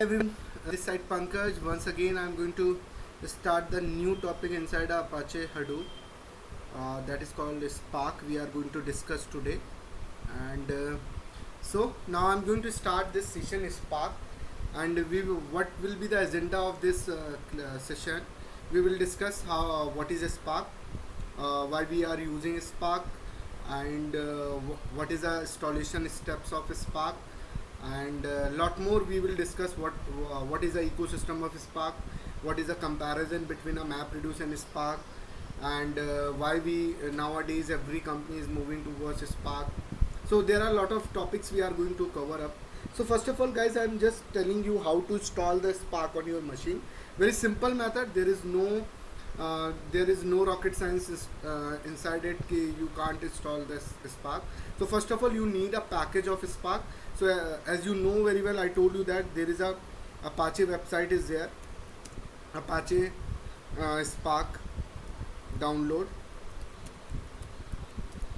Everyone, this side Pankaj. Once again, I'm going to start the new topic inside Apache Hadoop that is called Spark. We are going to discuss today, and so now I'm going to start this session Spark, and what will be the agenda of this session? We will discuss how what is a Spark, why we are using Spark, and what is the installation steps of Spark, and a lot more. We will discuss what is the ecosystem of Spark, what is the comparison between a MapReduce and Spark, and why we nowadays every company is moving towards Spark. So there are a lot of topics we are going to cover up. So first of all, guys, I'm just telling you how to install the Spark on your machine. Very simple method. There is no rocket science inside it. You can't install this Spark. So first of all, you need a package of Spark. So as you know very well, I told you that there is a Apache website is there. Apache Spark download.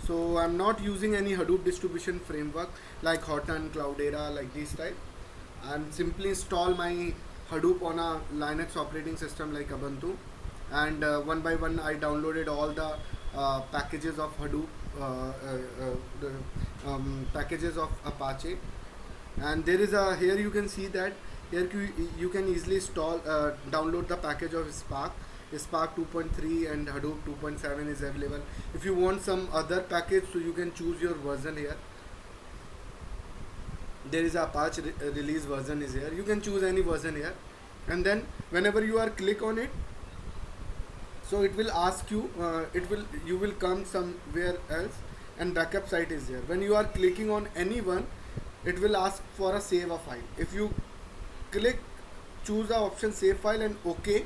So I'm not using any Hadoop distribution framework like Horton, Cloudera, like this type. I'm simply install my Hadoop on a Linux operating system like Ubuntu, and one by one I downloaded all the packages of Hadoop, the packages of Apache, and there is a here you can see that here you can easily install download the package of Spark 2.3 and Hadoop 2.7 is available. If you want some other package, so you can choose your version here. There is a Apache release version is here. You can choose any version here, and then whenever you are click on it, so it will ask you, you will come somewhere else, and backup site is there. When you are clicking on any one, it will ask for a save a file. If you click choose the option save file and OK,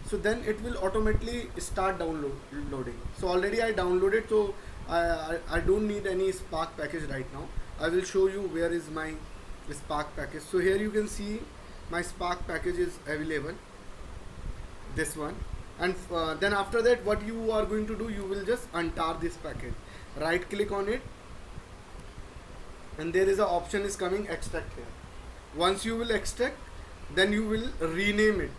so then it will automatically start downloading. So already I downloaded, so I don't need any Spark package right now. I will show you where is my Spark package. So here you can see my Spark package is available, this one, and then after that what you are going to do, you will just untar this package, right click on it, and there is a option is coming extract here. Once you will extract, then you will rename it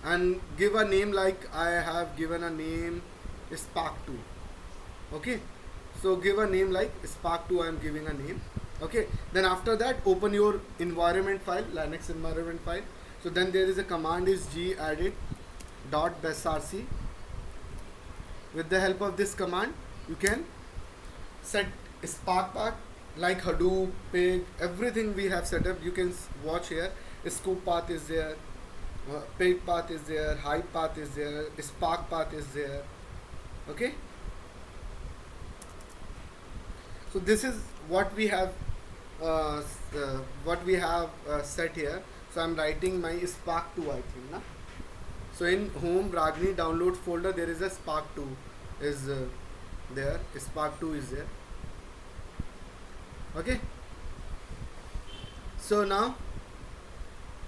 and give a name like I have given a name Spark 2. Okay, so give a name like Spark 2. I am giving a name. Okay, then after that open your environment file, Linux environment file. So then there is a command is gedit .basrc. With the help of this command, you can set Spark path like Hadoop, Pig, everything we have set up. You can watch here. Scoop path is there, Pig path is there, Hive path is there, Spark path is there. Okay. So this is what we have set here. So I'm writing my Spark 2, I think, na? So in home Ragni download folder there is a Spark 2 is there. Spark 2 is there. Okay. So now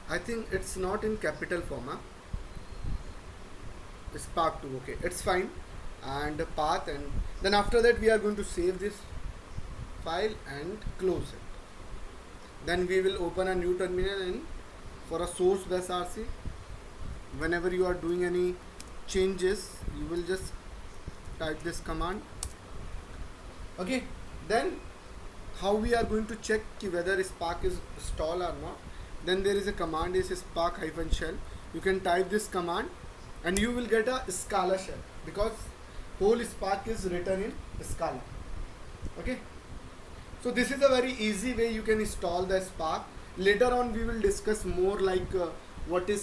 I think it's not in capital form, huh? Spark 2. Okay, it's fine. And the path, and then after that we are going to save this file and close it. Then we will open a new terminal in for a source basrc. Whenever you are doing any changes, you will just type this command. Okay, then how we are going to check whether Spark is installed or not? Then there is a command is Spark -shell. You can type this command and you will get a Scala shell, because whole Spark is written in Scala. Okay, so this is a very easy way you can install the Spark. Later on we will discuss more like what is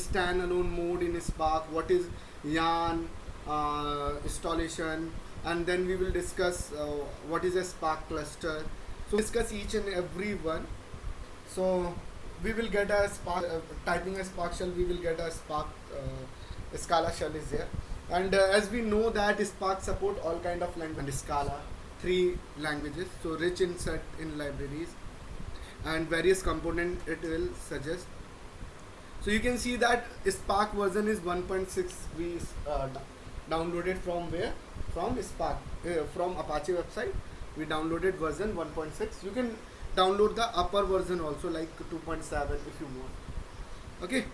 standalone mode in Spark, what is yarn installation, and then we will discuss what is a Spark cluster. So discuss each and every one. So we will get a Spark, typing a Spark shell, we will get a Spark Scala shell is there. And as we know that Spark support all kind of language and Scala, 3 languages, so rich in set in libraries and various component it will suggest. So you can see that Spark version is 1.6. We downloaded from where? From Spark, from Apache website. We downloaded version 1.6. You can download the upper version also, like 2.7 if you want. Okay.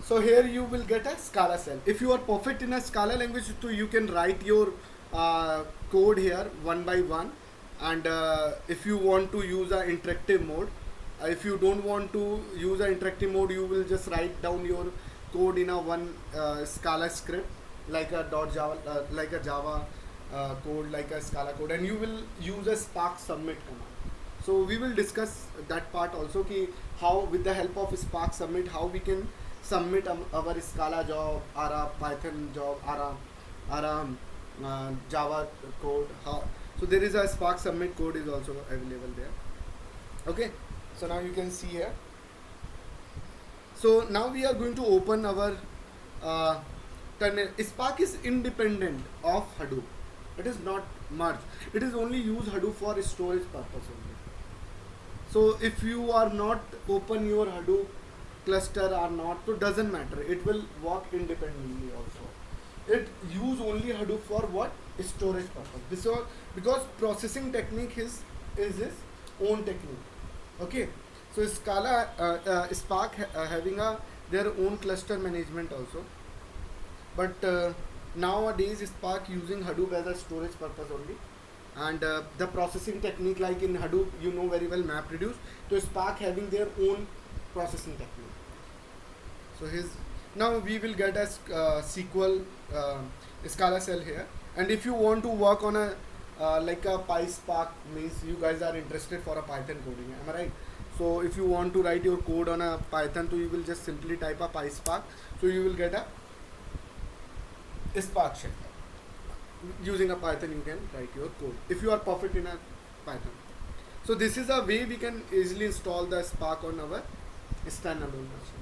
So here you will get a Scala cell. If you are perfect in a Scala language, so you can write your code here one by one. And if you want to use a interactive mode, if you don't want to use a interactive mode, you will just write down your code in a one Scala script, like a .java, like a Java code, like a Scala code, and you will use a Spark submit command. So we will discuss that part also, ki how with the help of Spark submit, how we can submit our Scala job, our Python job, our Java code. How, so there is a Spark submit code is also available there. Okay, so now you can see here. So now we are going to open our Spark is independent of Hadoop. It is not merged. It is only use Hadoop for storage purpose only. So if you are not open your Hadoop cluster or not, so doesn't matter. It will work independently also. It use only Hadoop for what? Storage purpose. Because processing technique is its own technique. Okay. So Scala, Spark having their own cluster management also. But nowadays Spark using Hadoop as a storage purpose only. And the processing technique, like in Hadoop, you know very well, MapReduce. So Spark having their own processing technique. So now we will get a SQL Scala cell here. And if you want to work on a like a PySpark, means you guys are interested for a Python coding, am I right? So if you want to write your code on a Python, so you will just simply type a PySpark. So you will get a Spark shell. Using a Python you can write your code if you are perfect in a Python. So this is a way we can easily install the Spark on our standalone version.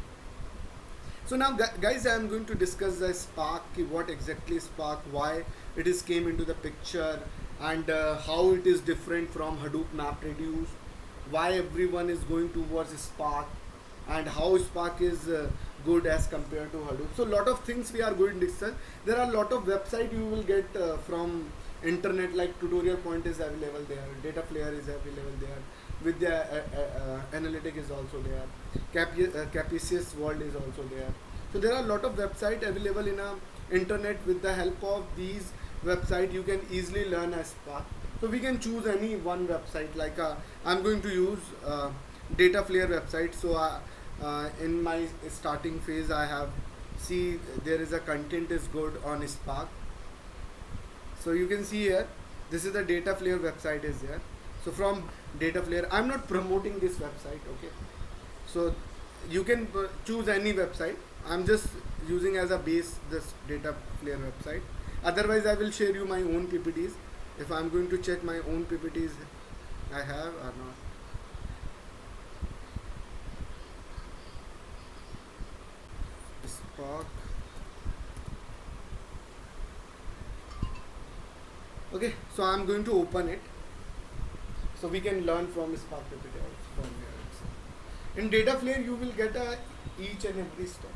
So now guys, I am going to discuss the Spark, what exactly Spark, why it is came into the picture, and how it is different from Hadoop MapReduce, why everyone is going towards Spark, and how Spark is good as compared to Hadoop. So lot of things we are going to discuss. There are a lot of website you will get from internet, like Tutorial Point is available there, Dataflare is available there, Vidya Analytic is also there, Capicious World is also there. So there are a lot of website available in internet. With the help of these website you can easily learn a Spark. So we can choose any one website, like I'm going to use Dataflare website. So in my starting phase I have see there is a content is good on Spark. So you can see here, this is the Dataflare website is there. So from Dataflare, I'm not promoting this website, okay? So you can choose any website. I'm just using as a base this Dataflare website. Otherwise I will share you my own PPTs. If I'm going to check my own PPTs I have or not. Spark. Okay, so I'm going to open it, so we can learn from Spark PPT also from here. In Dataflare you will get each and every step.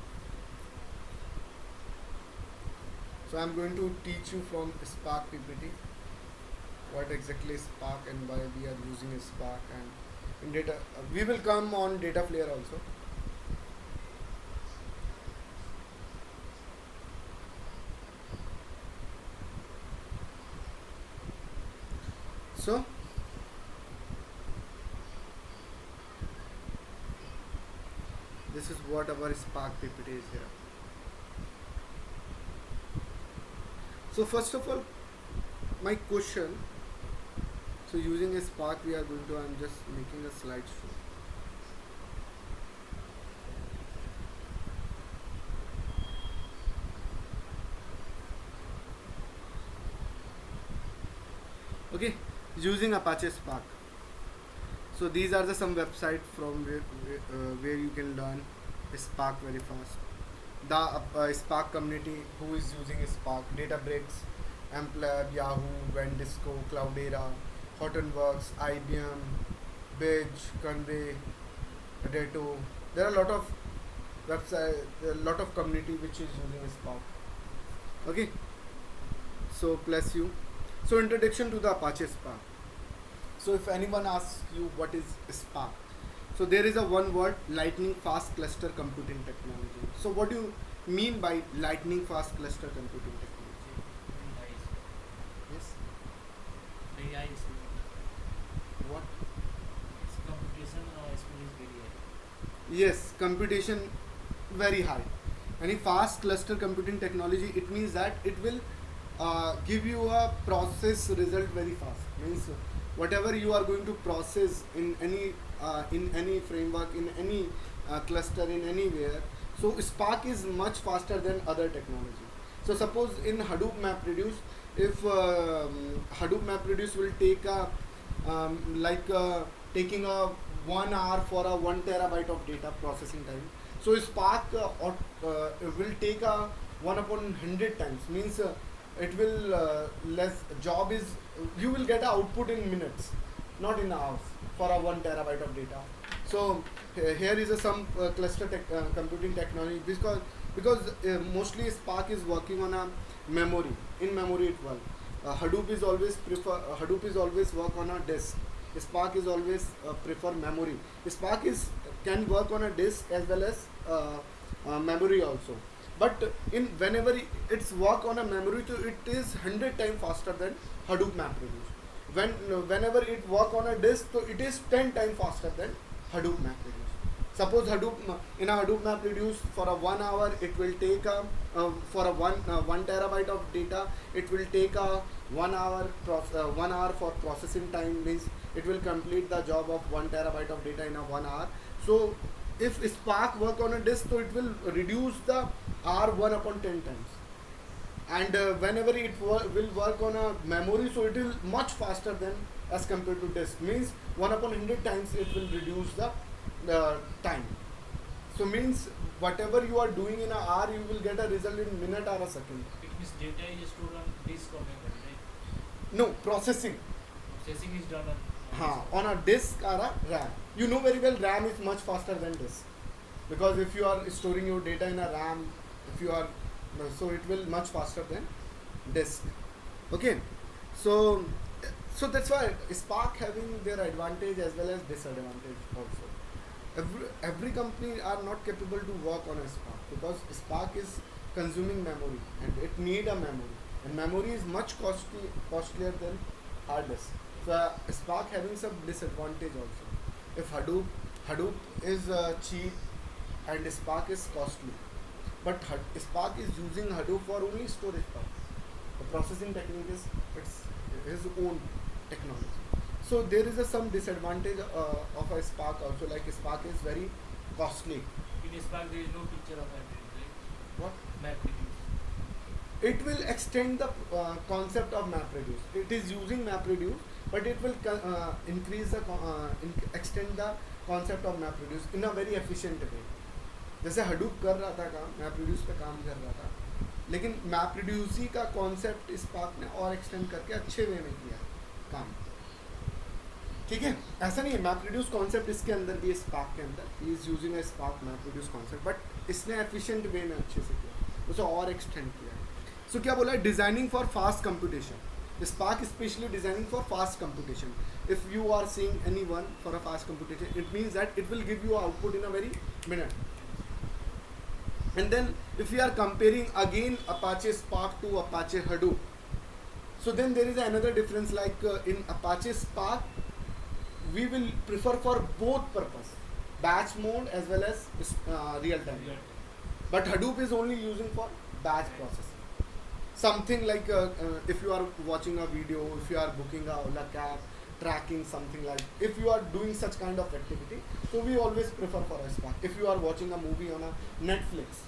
So I'm going to teach you from Spark PPT what exactly is Spark and why we are using Spark, and in we will come on Dataflare also. So this is what our Spark PPT is here. So first of all, my question, so using a Spark we are going to, I'm just making a slideshow. Okay, using Apache Spark. So these are the some website from where you can learn Spark very fast. The Spark community who is using Spark: Databricks, Amplab, Yahoo, Vendisco, Cloudera, Hortonworks, IBM, Bridge, Conway, Datto. There are a lot of website, a lot of community which is using Spark. Okay. So bless you. So introduction to the Apache Spark. So if anyone asks you what is Spark, so there is a one word, lightning fast cluster computing technology. So what do you mean by lightning fast cluster computing technology? Yes. AI is What? its computation speed is very high. Yes, computation very high. Any fast cluster computing technology, it means that it will give you a process result very fast. Means whatever you are going to process in any framework, in any cluster, in anywhere. So Spark is much faster than other technology. So suppose in Hadoop MapReduce, if Hadoop MapReduce will take a taking a 1 hour for a 1 terabyte of data processing time. So Spark will take a 1/100 times. Means it will less job is you will get a output in minutes, not in hours for a 1 terabyte of data. So here is some cluster computing technology because mostly Spark is working on a memory. In memory it works. Hadoop is always Hadoop is always work on a disk. Spark is always prefer memory. Spark is can work on a disk as well as memory also. But in whenever it's work on a memory, so it is 100 times faster than Hadoop MapReduce. Whenever it work on a disk, so it is 10 times faster than Hadoop MapReduce. Suppose Hadoop in a Hadoop MapReduce for a 1 hour it will take a for a 1 terabyte of data it will take a 1 hour 1 hour for processing time, means it will complete the job of 1 terabyte of data in a 1 hour. So if Spark work on a disk, so it will reduce the R 1/10 times. And whenever it will work on a memory, so it will much faster than as compared to disk. Means 1/100 times it will reduce the time. So means whatever you are doing in a hour, you will get a result in minute or a second. It means data is stored on disk or memory, right? No, processing. Processing is done on On a disk or a RAM. You know very well RAM is much faster than disk. Because if you are storing your data in a RAM, if you are so it will much faster than disk. Okay. So that's why Spark having their advantage as well as disadvantage also. Every company are not capable to work on a Spark because Spark is consuming memory and it need a memory, and memory is much costlier than hard disk. So Spark having some disadvantage also. If Hadoop is cheap and Spark is costly, but Spark is using Hadoop for only storage purpose. The processing technique is it's his own technology. So there is some disadvantage of a Spark also. Like Spark is very costly. in Spark there is no picture of MapReduce, right? What? MapReduce. It will extend the concept of MapReduce. It is using MapReduce, but it will increase the extend the concept of MapReduce in a very efficient way. जैसे Hadoop कर रहा था काम, MapReduce पे काम कर रहा था, लेकिन MapReduce ही का कॉन्सेप्ट Spark ने और एक्सटेंड करके अच्छे वे में किया काम. ठीक है, ऐसा नहीं है. MapReduce कॉन्सेप्ट इसके अंदर भी है, Spark के अंदर. He is using a Spark MapReduce concept, but इसने एफिशिएंट वे में अच्छे से किया, उसे और एक्सटेंड किया. सो क्या बोला है? Designing for fast computation. Spark is specially designing for fast computation. If you are seeing anyone for a fast computation, it means that it will give you output in a very minute. And then if we are comparing again Apache Spark to Apache Hadoop, so then there is another difference. Like in Apache Spark, we will prefer for both purpose, batch mode as well as real time. But Hadoop is only using for batch processing. Something like if you are watching a video, if you are booking a Ola cab, tracking something like, if you are doing such kind of activity, so we always prefer for a Spark. If you are watching a movie on a Netflix,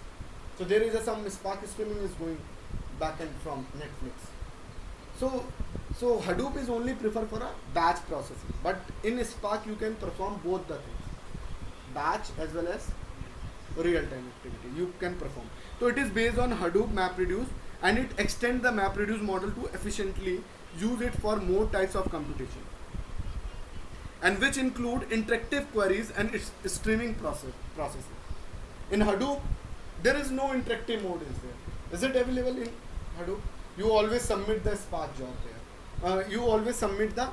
so there is some Spark streaming is going back and from Netflix. So Hadoop is only preferred for a batch processing, but in Spark you can perform both the things, batch as well as real time activity you can perform. So it is based on Hadoop MapReduce, and it extends the MapReduce model to efficiently use it for more types of computation, and which include interactive queries and its streaming processing. In Hadoop, there is no interactive mode is there. Is it available in Hadoop? You always submit the Spark job there. You always submit the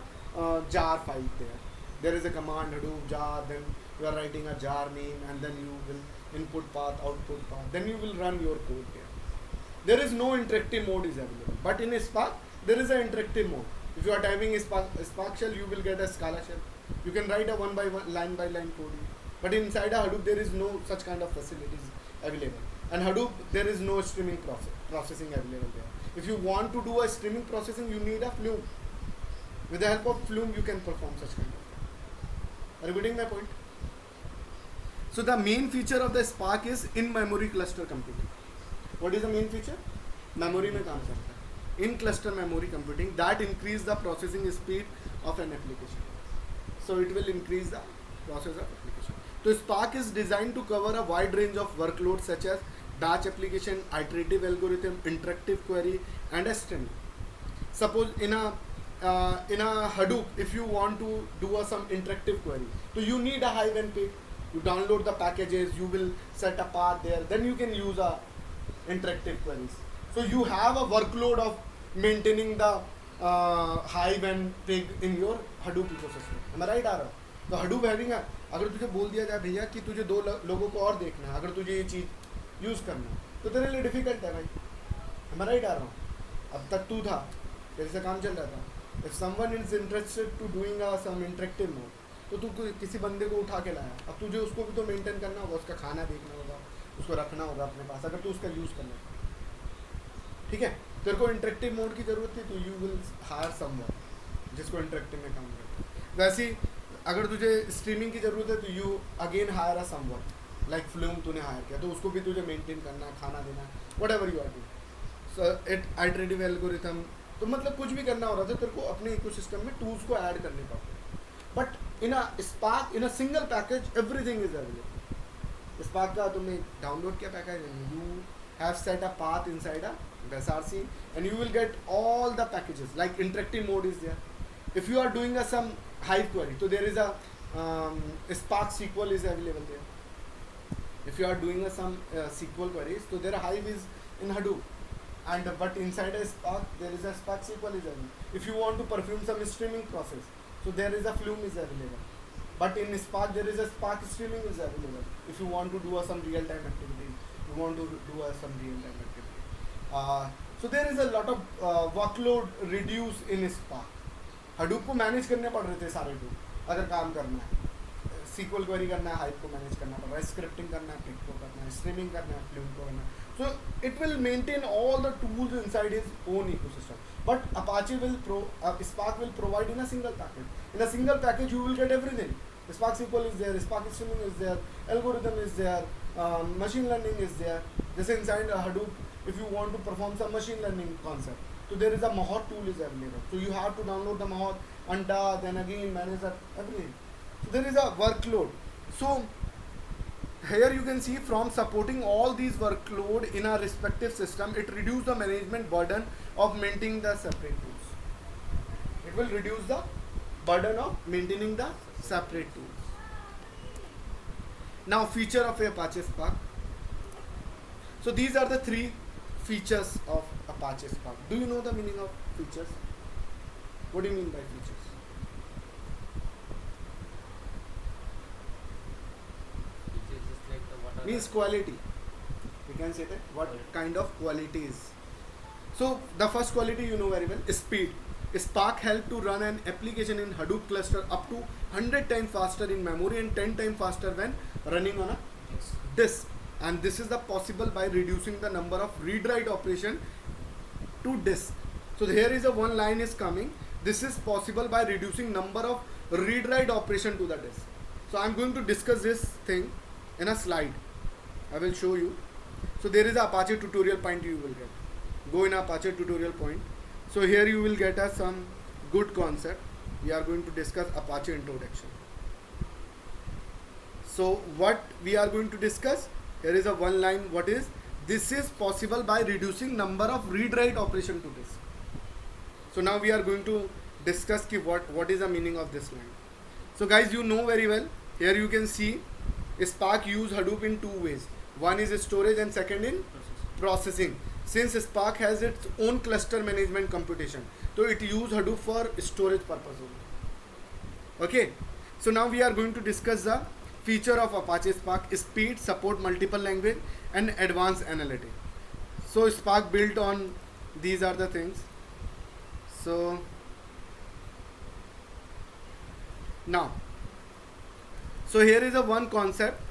jar file there. There is a command Hadoop jar, then you are writing a jar name, and then you will input path, output path, then you will run your code there. There is no interactive mode is available, but in Spark there is an interactive mode. If you are typing Spark shell, you will get a Scala shell. You can write a one by line code. But inside a Hadoop there is no such kind of facilities available. And Hadoop there is no streaming processing available there. If you want to do a streaming processing, you need a Flume. With the help of Flume, you can perform such kind of thing. Are you getting my point? So the main feature of the Spark is in-memory cluster computing. What is the main feature? Memory में काम करता है. In cluster memory computing that increase the processing speed of an application. So it will increase the process of application. So Spark is designed to cover a wide range of workloads such as batch application, iterative algorithm, interactive query, and a streaming. Suppose in a Hadoop, if you want to do some interactive query, so you need a Hive and Pig. You download the packages, you will set a path there, then you can use a interactive queries. So you have a workload of maintaining the Hive and Pig in your Hadoop ecosystem. Am I right, Ara? तो Hadoop having a, अगर तुझे बोल दिया जाए भैया कि तुझे दो लोगों को और देखना है, अगर तुझे ये चीज़ यूज़ करना है, तो तेरे लिए डिफिकल्ट है भाई. Am I right, आ रहा हूँ? अब तक तू था, तेरे से काम चल रहा था. If someone is interested to doing some interactive mode, तो तू किसी बंदे को उठा के लाया, अब तुझे उसको भी तो मेंटेन करना होगा, उसका खाना देखना होगा, उसको रखना होगा अपने पास, अगर तू उसका यूज़ करना है. ठीक है, तेरे को इंटरेक्टिव मोड की ज़रूरत थी, तो यू विल हायर समवन जिसको इंटरेक्टिव में काम करता है. वैसे ही अगर तुझे स्ट्रीमिंग की ज़रूरत है, तो you again higher a someone like flume तूने हायर किया, तो उसको भी तुझे मेंटेन करना है, खाना देना है, whatever you are doing. So iterative algorithm, तो मतलब कुछ भी करना हो रहा था, तेरे को अपने इकोसिस्टम में टूल्स को ऐड करने पड़ते हैं. But in a spark, in a single package, everything is available. Spark का तुमने डाउनलोड किया package, you have set a path inside a SRC, and you will get all the packages. Like interactive mode is there. If you are doing some Hive query, so there is a Spark SQL is available there. If you are doing some SQL queries, so there Hive is in Hadoop, and but inside a Spark there is a Spark SQL is available. If you want to perform some streaming process, so there is a Flume is available. But in Spark there is a Spark streaming is available. If you want to do some real time activity, you want to do some real time activity. So there is a lot of workload reduce in Spark. Hadoop को manage करने पड़ रहे थे सारे tool, अगर काम करना है, SQL क्वेरी करना है, Hive को मैनेज करना पड़ रहा है, स्क्रिप्टिंग करना है, Pig को करना है, स्ट्रीमिंग करना है, Flume को करना है. So it will maintain all the tools inside its own ecosystem. But Apache will Spark will provide in a single package. In a single package you will get everything. Spark SQL is there, Spark streaming is there, algorithm is there, machine learning is there. This inside Hadoop, if you want to perform some machine learning concept, so there is a Mahot tool is available. So you have to download the Mahot, Anta, then again manage that everything. So there is a workload. So here you can see from supporting all these workload in a respective system, it reduces the management burden of maintaining the separate tools. It will reduce the burden of maintaining the separate tools. Now feature of Apache Spark. So these are the three features of Apache Spark. Do you know the meaning of features? What do you mean by features? Features is like the what are Means the- quality. You can say that. What kind of qualities? So the first quality you know very well is speed. Spark help to run an application in Hadoop cluster up to 100 times faster in memory and 10 times faster when running on a Yes. disk. And this is the possible by reducing the number of read-write operation to disk. So here is a one line is coming. This is possible by reducing number of read-write operation to the disk. So I'm going to discuss this thing in a slide. I will show you. So there is a Apache tutorial point you will get. Go in Apache tutorial point. So here you will get some good concept. We are going to discuss Apache introduction. So what we are going to discuss? Here is a one line. What is? This is possible by reducing number of read-write operation to disk. So now we are going to discuss what is the meaning of this line. So guys, you know very well. Here you can see Spark use Hadoop in two ways. One is storage and second in processing. Since Spark has its own cluster management computation, so it use Hadoop for storage purpose only. Okay, so now we are going to discuss the feature of Apache Spark: speed, support multiple language, and advanced analytics. So Spark built on these are the things. So now, so here is a one concept,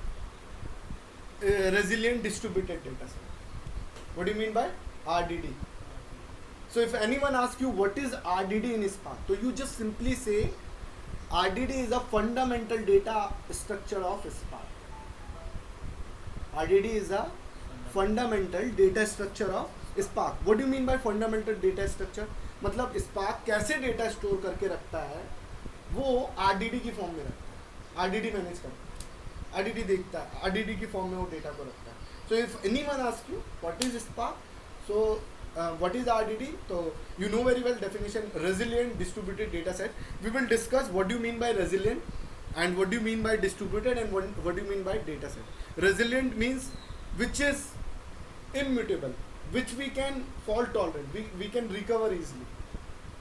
resilient distributed data set. What do you mean by RDD? So if anyone asks you what is RDD in Spark, so you just simply say RDD is a fundamental data structure of Spark. RDD is a fundamental data structure of Spark. What do you mean by fundamental data structure? मतलब Spark कैसे data store करके रखता है, वो RDD की form में रखता है, RDD मैनेज करता है, RDD देखता है, RDD की फॉर्म में वो डेटा को रखता है. So if anyone asks you what is Spark, so what is RDD? So you know very well definition: resilient distributed data set. We will discuss what do you mean by resilient, and what do you mean by distributed, and what do you mean by data set. Resilient means which is immutable, which we can fault tolerant, we can recover easily.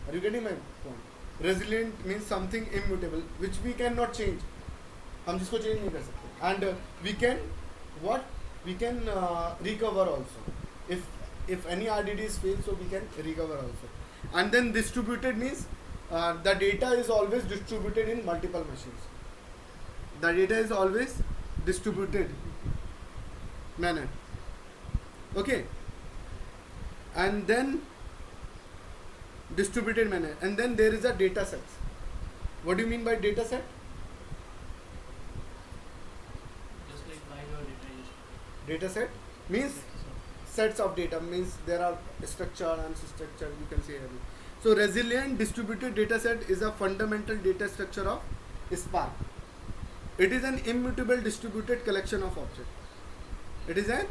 Are you getting my point? Resilient means something immutable which we cannot change, हम जिसको change नहीं कर सकते, and we can what, we can recover also. If any RDD is failed, so we can recover also. And then distributed means the data is always distributed in multiple machines. The data is always distributed manner. Okay. And then distributed manner. And then there is a data set. What do you mean by data set? Just like why your data is Data set means sets of data, means there are structure and structure, you can say everything. So resilient distributed data set is a fundamental data structure of Spark. It is an immutable distributed collection of objects. It is an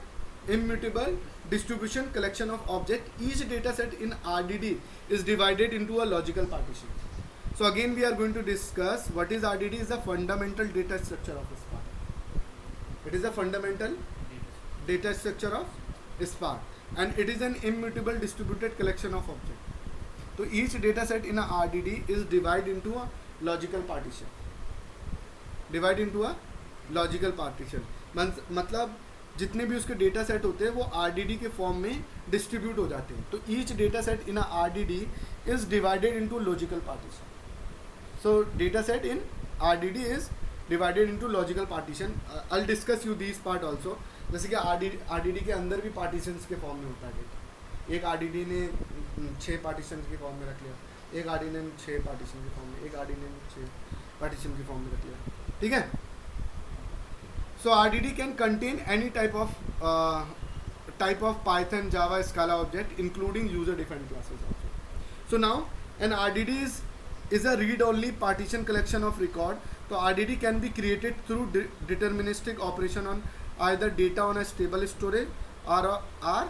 immutable distribution collection of objects. Each data set in RDD is divided into a logical partition. So again we are going to discuss what is RDD. Is a fundamental data structure of Spark. It is a fundamental data structure of Spark, and it is an immutable distributed collection of objects. So each data set in a RDD is divided into a logical partition. Divide into a logical partition. मतलब जितने भी उसके data set होते हैं वो RDD के form में distribute हो जाते हैं. तो each data set in a RDD is divided into logical partition. So data set in RDD is divided into logical partition. I'll discuss you these part also. जैसे कि RDD के अंदर भी पार्टीशंस के फॉर्म में होता है डेटा. एक RDD ने 6 पार्टीशन के फॉर्म में रख लिया, एक RDD ने 6 पार्टीशन के फॉर्म में, एक RDD ने 6 पार्टीशन के फॉर्म में रख लिया. ठीक है. So RDD can contain any type of Python, Java, Scala object, including user-defined classes also. So now an RDD is a read-only partition collection of record. So RDD can be created through deterministic operation on either data on a stable storage or other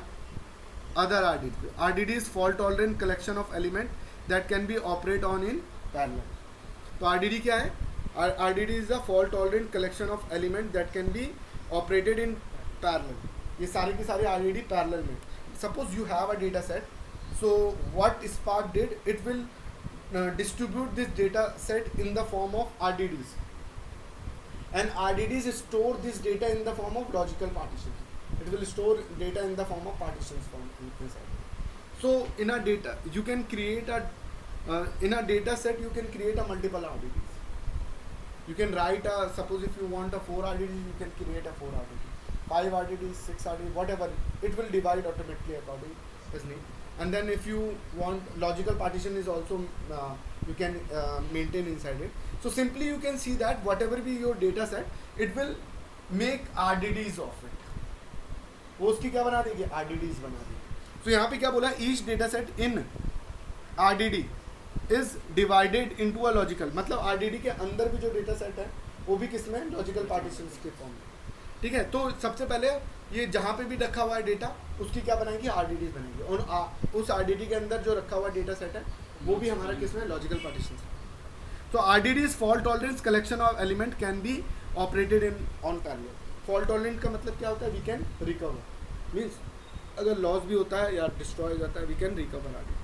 RDD. RDD is fault-tolerant collection of element that can be operated on in parallel. तो RDD क्या है? RDD is a fault-tolerant collection of element that can be operated in parallel. ये सारे के सारे RDD parallel में. Suppose you have a data set. So what Spark did, it will distribute this data set in the form of RDDs. And RDDs store this data in the form of logical partitions. It will store data in the form of partitions inside. So in a data, you can create in a data set you can create a multiple RDDs. You can write suppose if you want a 4 RDDs, you can create a 4 RDDs, 5 RDDs, 6 RDDs, whatever. It will divide automatically according as need. And then if you want logical partition is also you can maintain inside it. So simply you can see that whatever be your data set, it will make RDDs of it. वो उसकी क्या बना देगी? RDDs बना देगी. So यहाँ पे क्या बोला? Each data set in RDD is divided into a logical. मतलब RDD के अंदर भी जो data set है वो भी किसमें? Logical partitions के form में. ठीक है. तो सबसे पहले ये जहाँ पे भी रखा हुआ है डेटा उसकी क्या बनाएंगे? RDDs बनाएंगे. और उस RDD के अंदर जो रखा हुआ डेटा सेट है वो भी हमारा किसमें? Logical partitions. तो RDD is fault tolerance collection of element can be operated in on parallel. Fault tolerant का मतलब क्या होता है? We can recover. Means अगर लॉस भी होता है या डिस्ट्रॉय जाता है, we can recover RDD.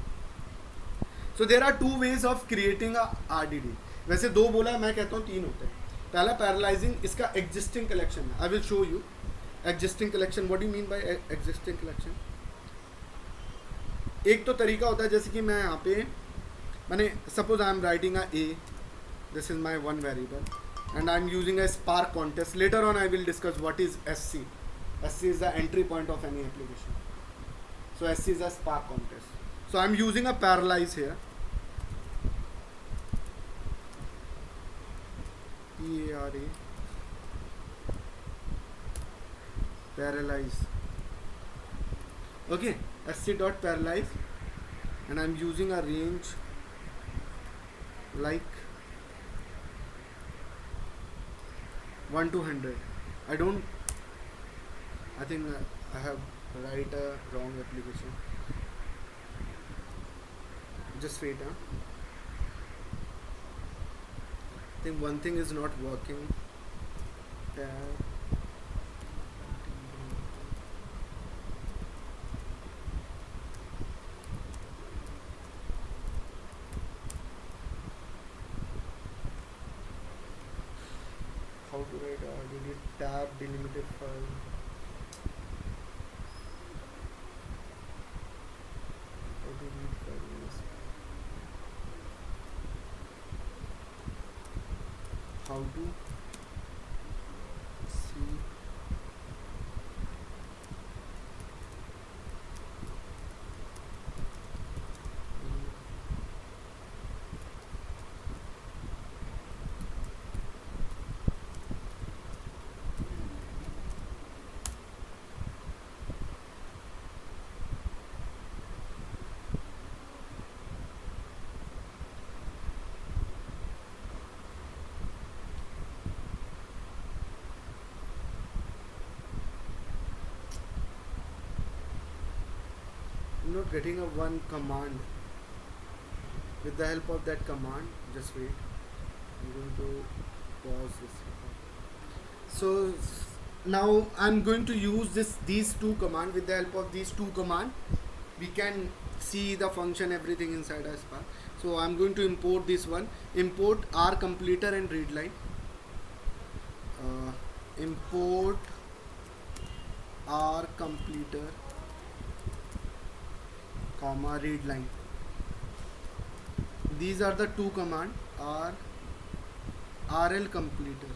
So there are two ways of creating a RDD. वैसे 2 बोला है, मैं कहता हूँ 3 होते हैं. पहला पैरालाइजिंग इसका एग्जिस्टिंग कलेक्शन है. I will show you existing collection. What do you mean by existing collection? एक तो तरीका होता है जैसे कि मैं यहाँ पे मैंने suppose I am writing a A, this is my one variable and I am using a spark contest. Later on I will discuss what is SC. SC is the entry point of any application. So SC is a spark contest. So I am using a parallelize here. PARA. Parallelize. Okay. SC dot parallelize, and I am using a range like 1 to 100. I think I have write a wrong application. Just wait, huh? I think one thing is not working. How to write a delete tab delimited file? How to see I'm not getting a one command. With the help of that command, just wait. I'm going to pause this. So now I'm going to use these two commands. With the help of these two commands, we can see the function, everything inside our Spark. So I'm going to import this one. Import R completer and readline. Import R completer, comma readline. These are the two commands. RL completer,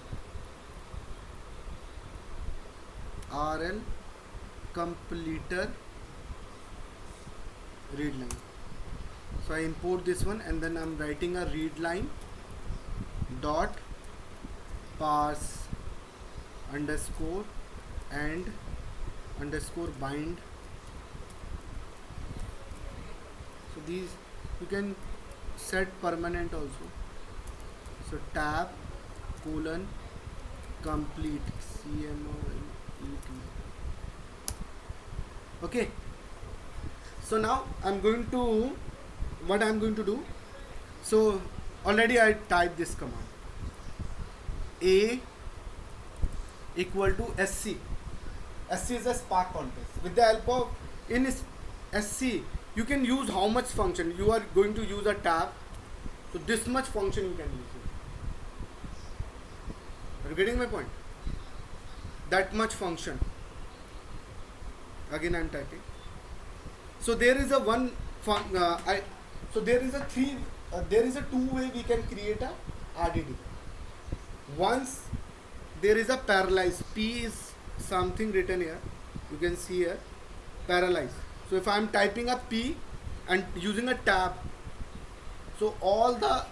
RL completer readline. So I import this one and then I'm writing a readline dot parse underscore and underscore bind. So these you can set permanent also. So tab colon complete, CMOLET. Okay. So now I'm going to what I'm going to do. So already I typed this command. A equal to SC. SC is a Spark contest. With the help of in SC, you can use how much function. You are going to use a tab, so this much function you can use it. Are you getting my point? That much function. Again, I'm typing. So there is a one so there is a two way we can create a RDD. Once there is a parallelize, P is something written here, you can see here, parallelize. So if I am typing a P and using a tab, so all the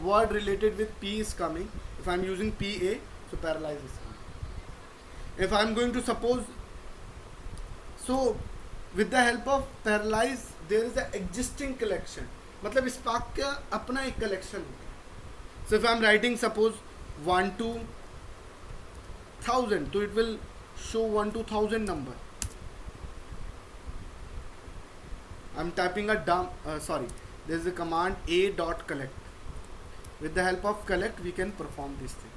word related with P is coming. If I am using PA, so parallelize is coming. If I am going to suppose, so with the help of parallelize, there is a existing collection. मतलब Spark का अपना एक collection होता है. So if I am writing suppose 1 to 1000, so it will show 1 to 1000 number. I'm typing a there is a command a dot collect. With the help of collect, we can perform this thing.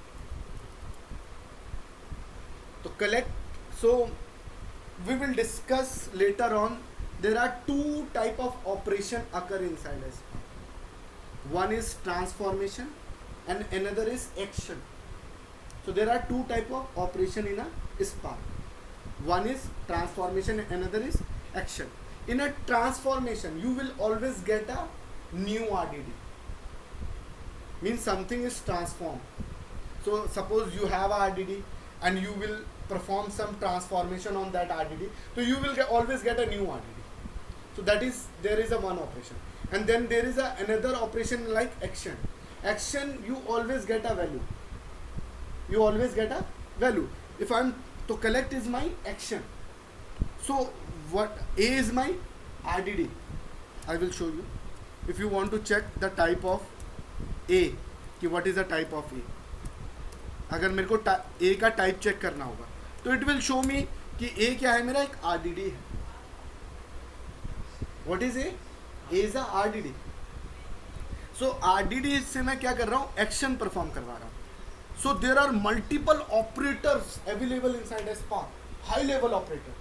So collect. So we will discuss later on. There are two type of operation occur inside Spark. One is transformation and another is action. So there are two type of operation in a Spark. One is transformation, another is action. In a transformation, you will always get a new RDD. Means something is transformed. So suppose you have a RDD and you will perform some transformation on that RDD, so you will always get a new RDD. So that is, there is a one operation. And then there is another operation like action. Action, you always get a value. You always get a value. If I'm to collect is my action. So what A is my RDD. I will show you. If you want to check the type of A, कि what is the type of A. अगर मेरे को A का type check करना होगा, तो it will show me कि A क्या है, मेरा एक RDD है. What is A? A is a RDD. So RDD से मैं क्या कर रहा हूँ, action perform करवा रहा हूँ. So there are multiple operators available inside a Spark, high level operator.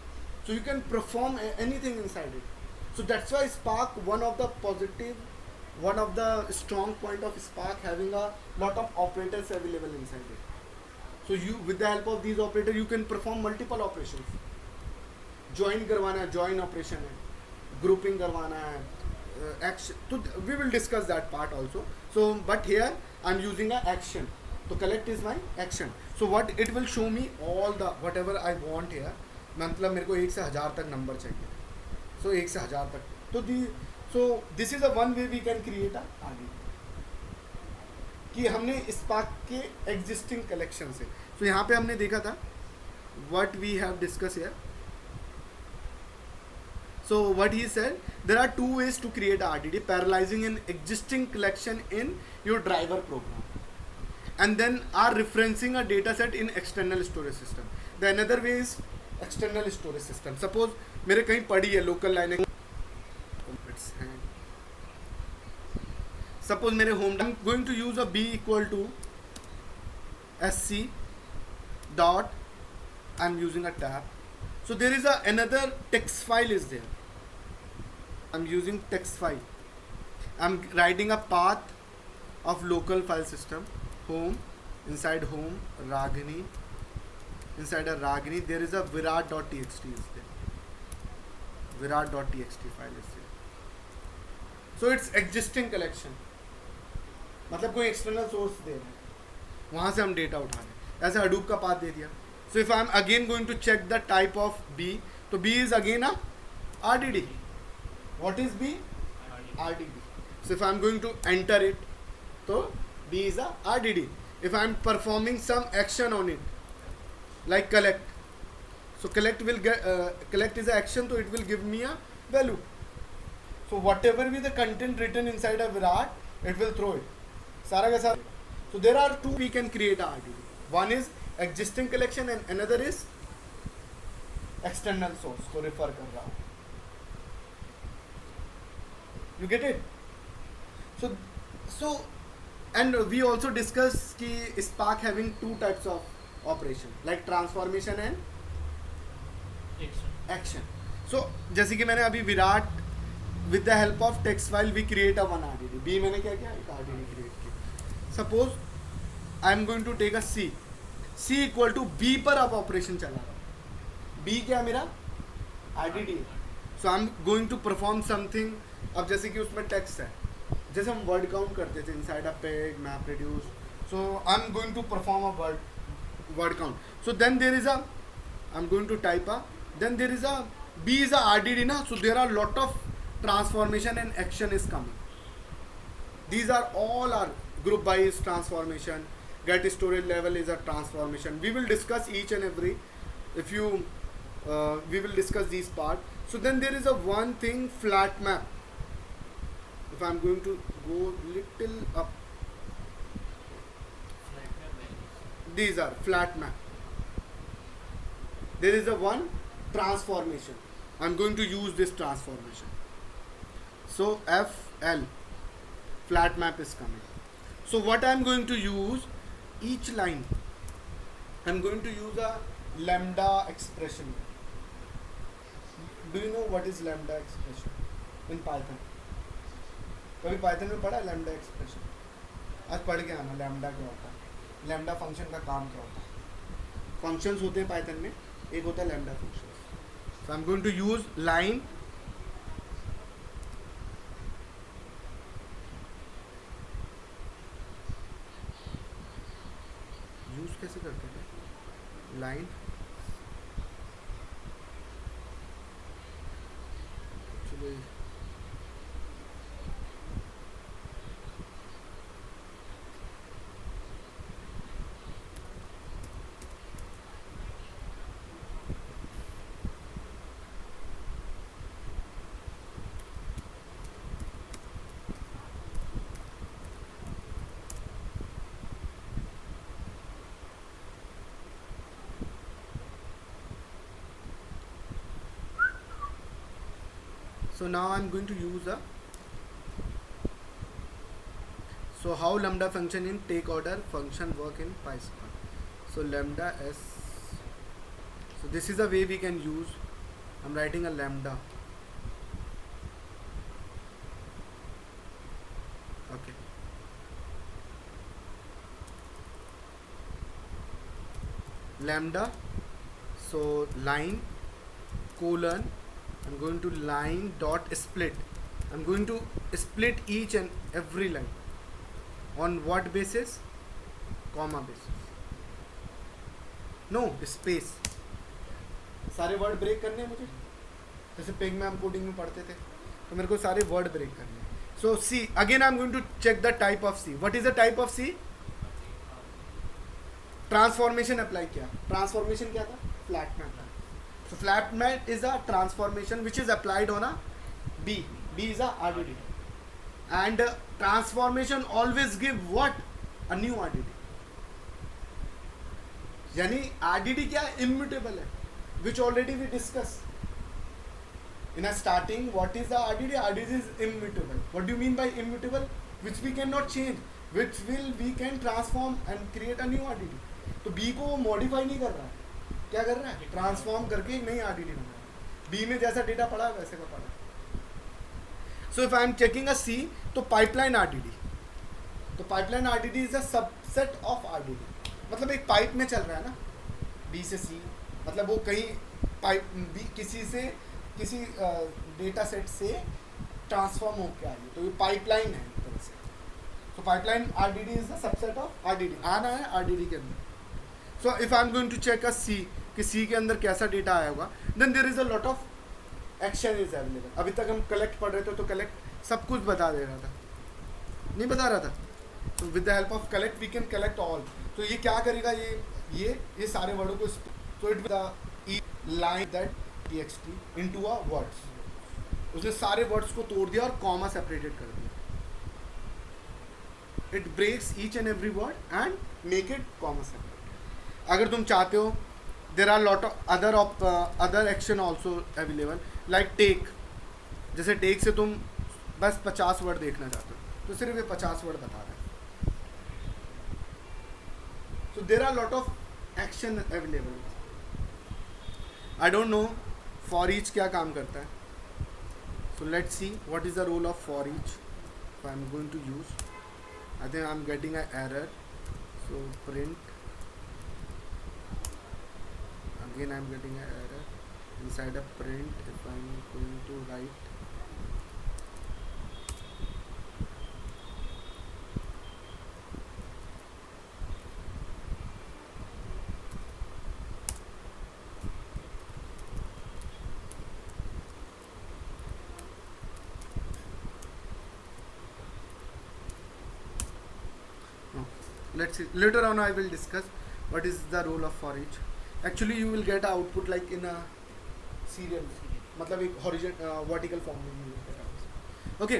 So you can perform anything inside it. So that's why Spark, one of the strong point of Spark, having a lot of operators available inside it. So you, with the help of these operators, you can perform multiple operations. Join करवाना है, join operation है, grouping करवाना है, action. So we will discuss that part also. So but here I'm using a action. So collect is my action. So what it will show me all the whatever I want here. मतलब मेरे को 1 से 1000 तक number चाहिए. So 1 से 1000 तक. So this is a one way we can create a RDD. कि हमने Spark के existing collection से. So यहाँ पे हमने देखा था what we have discussed here. So what he said, there are two ways to create a RDD: parallelizing an existing collection in your driver program, and then are referencing a data set in external storage system. The another way is external storage system. Suppose मेरे कहीं पड़ी है local line, suppose मेरे home, I'm going to use a b equal to sc dot, I'm using a tab. So there is another text file is there. I'm using text file. I'm writing a path of local file system, home, inside home, Ragini. Inside a Ragini, there is a virat.txt is there. Virat.txt file is there. So it's existing collection. मतलब कोई external source दे रहा है, वहाँ से हम data उठा रहे हैं. ऐसे Hadoop का path दे दिया. So if I'm again going to check the type of B, so B is again a RDD. What is B? RDD. So if I'm going to enter it, so B is a RDD. If I'm performing some action on it, like collect, so collect will get collect is an action, so it will give me a value. So whatever be the content written inside a Virat, it will throw it. सारा का सारा. So there are two we can create a RDD. One is existing collection and another is external source को refer कर रहा हूँ. You get it? So and we also discussed कि Spark having two types of operation, like transformation and action. So जैसे कि मैंने अभी Virat with the help of text file we create a one RDD. B मैंने क्या किया, एक RDD create किया. Suppose I am going to take a C. C equal to B पर अब ऑपरेशन चला रहा हूँ. B क्या मेरा RDD है. So I am going to perform something. अब जैसे कि उसमें टेक्स्ट है, जैसे हम वर्ड काउंट करते थे inside a peg, map reduce. So I am going to perform a word count. So then there is a, I am going to type a, then there is a, B is a RDD na. So there are lot of transformation and action is coming. These are all our group by is transformation. Get storage level is a transformation. We will discuss each and every. If you, we will discuss these part. So then there is a one thing, flat map. If I am going to go little up, these are flat map. There is a one transformation. I am going to use this transformation. So FL, flat map is coming. So what I am going to use, each line, I am going to use a lambda expression. Do you know what is lambda expression in Python? कभी Python में पढ़ा lambda expression? आज पढ़ के आना lambda क्या होता है, लैम्डा फंक्शन का काम क्या होता है। फंक्शंस होते हैं पाइथन में, एक होता है lambda function. So I am going to use line, use कैसे करते हैं लाइन, चलो so now I'm going to use a, so how lambda function in take order function work in PySpark. So lambda s, so this is a way we can use, I'm writing a lambda, okay, lambda, so line colon, I'm going to line dot split. I'm going to split each and every line. On what basis? Comma basis. No, space. सारे word break करने हैं मुझे, जैसे peg में हम coding में पढ़ते थे, तो मेरे को सारे वर्ड ब्रेक करने हैं। So C again I am going to check the type of C. What is the type of C? Transformation apply किया। ट्रांसफॉर्मेशन क्या था? Flat map. So flat map is a transformation which is applied on a B. B is a RDD. And transformation always give what? A new RDD. यानी RDD क्या है? Immutable है, which already we discussed. In a starting, what is the RDD? RDD is immutable. What do you mean by immutable? Which we cannot change, which we can transform and create a new RDD. तो B को modify नहीं कर रहा है, क्या कर रहा है? ट्रांसफॉर्म करके एक नई आरडीडी बना रहा है। बी में जैसा डेटा पड़ा वैसे का पड़ा। So if I am checking a C, तो पाइपलाइन आरडीडी, तो pipeline RDD is a subset of RDD. मतलब एक पाइप में चल रहा है ना, बी से सी, मतलब वो कहीं पाइप बी किसी से किसी डेटा सेट से ट्रांसफॉर्म होकर आई है, तो ये पाइपलाइन है एक तरह से। तो pipeline RDD is the subset of RDD, आना है आरडीडी के अंदर। So if I am going to check a C, कि सी के अंदर कैसा डेटा आया होगा, then there is a lot of action is available. अभी तक हम कलेक्ट पढ़ रहे थे, तो कलेक्ट सब कुछ बता दे रहा था, नहीं बता रहा था। तो with the help of collect we can collect all. तो ये क्या करेगा, ये सारे वर्डों को, तो it with line that txt into a words, उसने सारे वर्ड्स को तोड़ दिया और कॉमा सेपरेटेड कर दिया। It breaks each and every word and make it comma separated. अगर तुम चाहते हो, there are lot of other action also available, like take. जैसे टेक से तुम बस 50 वर्ड देखना चाहते हो, तो सिर्फ ये 50 वर्ड बता रहा है। So there are lot of action available. I don't know for each क्या काम करता है। So let's see what is the role of for each. I am going to use, I think I am getting a error, so print, again I am getting an error inside a print if I am going to write. No. Let's see, later on I will discuss what is the role of for each. Actually you will get output like in a serial, मतलब एक horizontal vertical form में you will get output. Okay,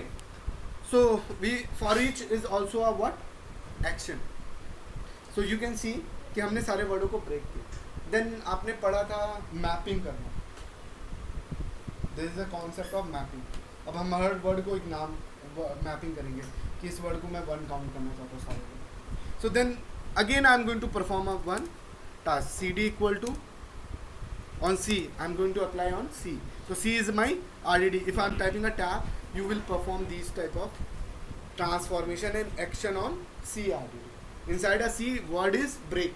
so we for each is also a what action. So you can see कि हमने सारे वर्डों को break किया। Then आपने पढ़ा था मैपिंग करना, this is the concept of mapping. अब हम हर वर्ड को एक नाम मैपिंग करेंगे कि इस वर्ड को मैं 1 काउंट करना चाहता हूँ सारे word. So then again I am going to perform a one task, cd equal to on C, I am going to apply on C. So C is my RDD. If I am typing a tab, you will perform these type of transformation and action on C RDD. Inside a C, word is break.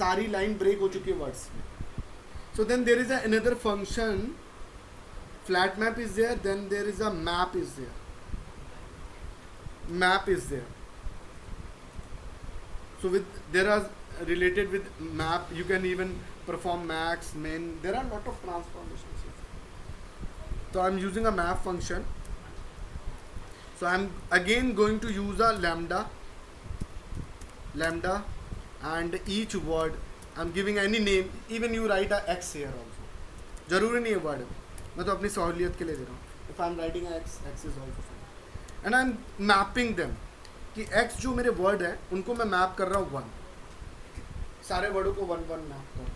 सारी line break हो चुकी है words में. So then there is another function. Flat map is there. Then there is a map is there. Map is there. So there are related with map. You can even perform max, min. There are a lot of transformations here. So I'm using a map function. So I'm again going to use a lambda, and each word I'm giving any name. Even you write a x here also. जरूरी नहीं है word. मैं तो अपनी सहूलियत के लिए दे रहा हूँ. If I'm writing a x is also fine. And I'm mapping them. कि x जो मेरे word है उनको मैं map कर रहा हूँ 1. सारे वर्डों को 1 मैप कर रहा हूँ.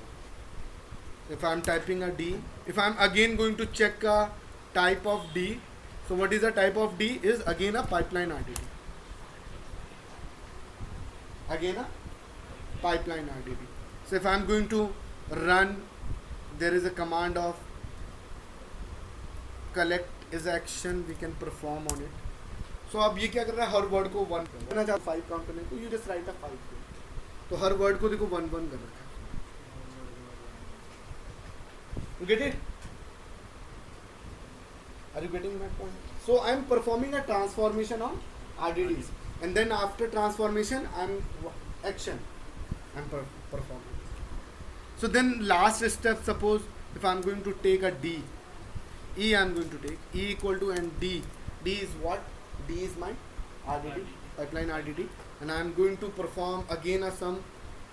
If I'm typing a D, if I'm again going to check a type of D, so what is the type of D is again a pipeline RDD. Again a pipeline RDD. So if I'm going to run, there is a command of collect is action we can perform on it. So अब ये क्या कर रहा है, हर word को 1 करना चाहता 5 count करने को, you just write a 5 here. तो हर वर्ड को देखो 1 कर रखा है. You get it? Are you getting my point? So I'm performing a transformation on RDDs, and then after transformation I'm performing. So then last step, suppose if I'm going to take a D, E I'm going to take E equal to and D. D is what? D is my RDD, pipeline RDD, and I'm going to perform again some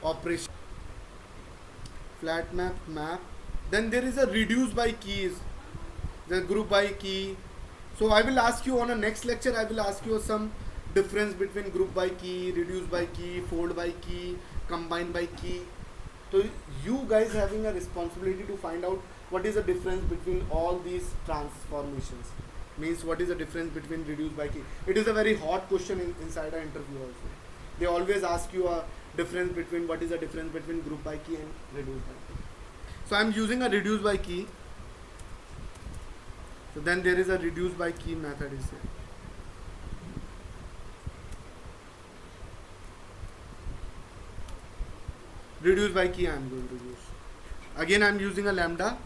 operation. Flat map. Then there is a reduce by keys, the group by key. So I will ask you on a next lecture, I will ask you some difference between group by key, reduce by key, fold by key, combine by key. So you guys having a responsibility to find out what is the difference between all these transformations. Means what is the difference between reduce by key. It is a very hot question inside an interview also. They always ask you a difference between what is the difference between group by key and reduce by key. So I am using a reduce by key. So then there is a reduce by key method is there. Reduce by key I am going to use. Again I am using a lambda,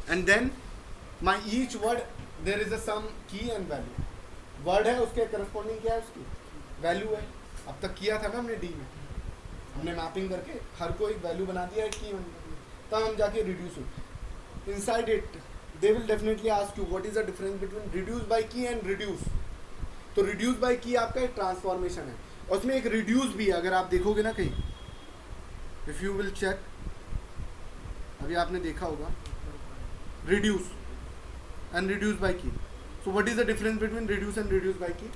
and then my each word there is a some key and value. Word है उसके corresponding क्या है उसकी value है. अब तक किया था ना हमने D में, हमने मैपिंग करके हर को एक वैल्यू बना दिया है की, तब हम जाके रिड्यूस हो. Inside it they will definitely ask you what is the difference between reduce by की एंड रिड्यूस. तो रिड्यूस बाय की आपका एक ट्रांसफॉर्मेशन है, और उसमें एक रिड्यूस भी है. अगर आप देखोगे ना कहीं, इफ यू विल चेक, अभी आपने देखा होगा reduce and reduce by key. So what is the difference between reduce and reduce by key?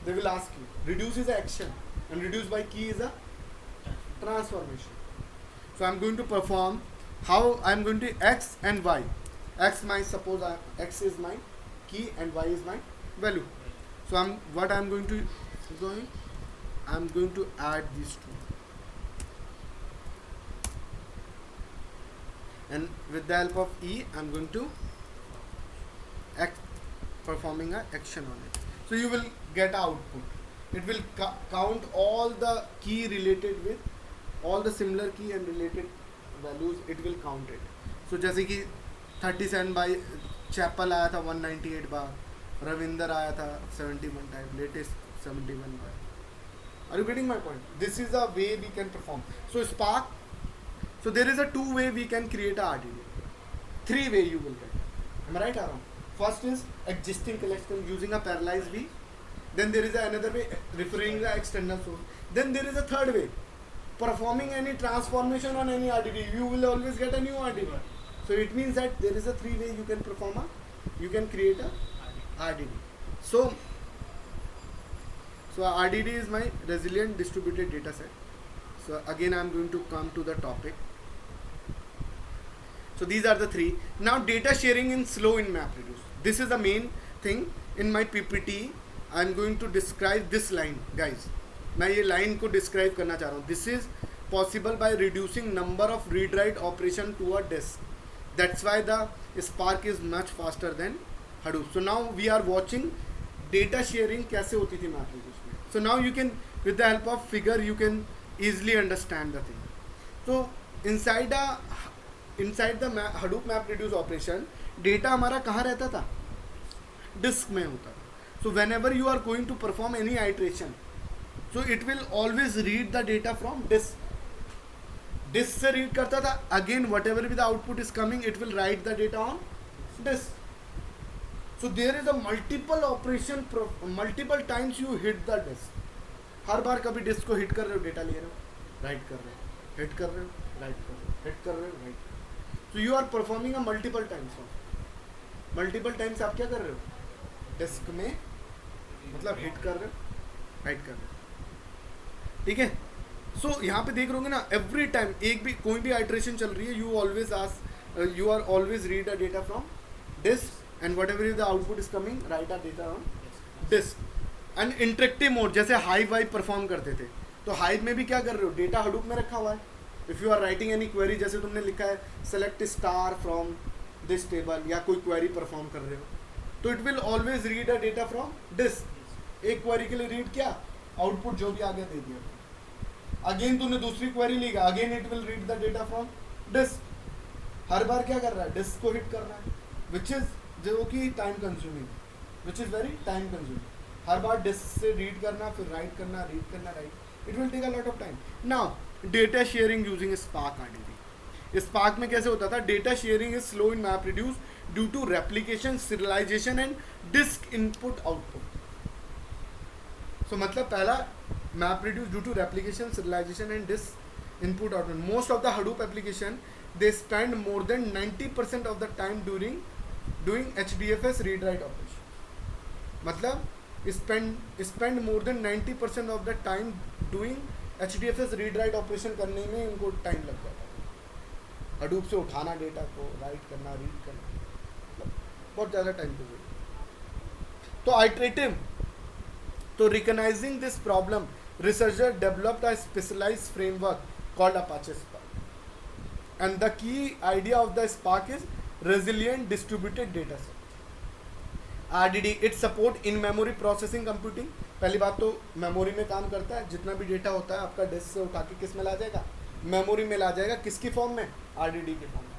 They will ask you. Reduce is a action and reduce by key is a transformation. So I am going to perform how I am going to x and y. X my suppose x is my key and y is my value. So I am going to add these two, and with the help of E I am going to performing a action on it. So you will get output. It will count all the key related with all the similar key and related values. It will count it. So जैसे कि 37 bye chapel आया था 198 बार, रविंदर आया था 71 time, latest 71 bar. Are you getting my point? This is the way we can perform. So Spark. So there is a 2 way we can create a RDD. 3 way you will get. Am I right or wrong? First is existing collection using a parallelized V. Then there is another way, referring the external source. Then there is a third way, performing any transformation on any RDD. You will always get a new RDD. So it means that there is a 3 way you can perform you can create a RDD. So RDD is my resilient distributed data set. So again I am going to come to the topic. So these are the 3. Now data sharing in slow in MapReduce. This is the main thing in my PPT. I am going to describe this line, guys. मैं ये line को describe करना चाह रहा हूँ. This is possible by reducing number of read-write operation to a disk. That's why the Spark is much faster than Hadoop. So now we are watching data sharing कैसे होती थी MapReduce में. So now you can, with the help of figure, you can easily understand the thing. So inside the Hadoop MapReduce operation, data हमारा कहाँ रहता था? Disc में होता था. So whenever you are going to perform any iteration, so it will always read the data from disk. Disk से read करता था. Again whatever be the output is coming, it will write the data on disk. So there is a multiple operation, multiple times you hit the disk. हर बार कभी disc को hit कर रहे हो, data ले रहे हो, राइट कर रहे हो, हिट कर रहे हो, राइट कर रहे हो, हिट कर रहे हो, राइट कर रहे हो. So you are performing a multiple times. Multiple times आप क्या कर रहे हो? डिस्क में, मतलब हिट कर रहे हो, राइट कर रहे हो. ठीक है. सो यहाँ पे देख रहे होंगे ना, एवरी टाइम एक भी कोई भी आइट्रेशन चल रही है, you always ask, you are always read a data from disk, and whatever is the output is coming, write a data on disk. And interactive mode, जैसे हाइव वाइव परफॉर्म करते थे, तो हाइव में भी क्या कर रहे हो? डेटा हडूप में रखा हुआ है. If you are writing any query, जैसे तुमने लिखा है select star from this table, या कोई क्वेरी परफॉर्म कर रहे हो, तो it will always read a data from disk. एक क्वेरी के लिए रीड किया, आउटपुट जो भी आ गया दे दिया. अगेन तूने दूसरी क्वेरी ली, again it will read the data from disk. हर बार क्या कर रहा है? डिस्क को हिट कर रहा है, विच इज जो कि time consuming, which is very time consuming. हर बार डिस्क से रीड करना, फिर राइट करना, रीड करना, write. It will take a lot of time. Now data sharing using Spark RDB. Spark में कैसे होता था? Data sharing is slow in MapReduce due to replication, serialization and disk input output. So मतलब पहला MapReduce due to replication, serialization and disk input output. Most of the Hadoop application, they spend more than 90% of the time doing HDFS read write operation. मतलब spend more than 90% of the time doing HDFS read write operation करने में उनको time लग जाता है. Hadoop से उठाना data को, राइट करना, रीड करना, मतलब बहुत ज़्यादा टाइम लगेगा. तो आइटरेटिव, तो recognizing this problem, researchers developed a specialized framework called Apache Spark. And the key idea of the Spark is resilient distributed data set. RDD, it support in-memory processing computing. पहली बात तो memory में काम करता है. जितना भी डेटा होता है आपका डिस्क से उठा के किस में ला जाएगा? मेमोरी में ला जाएगा. किसकी फॉर्म में? RDD की फॉर्म में.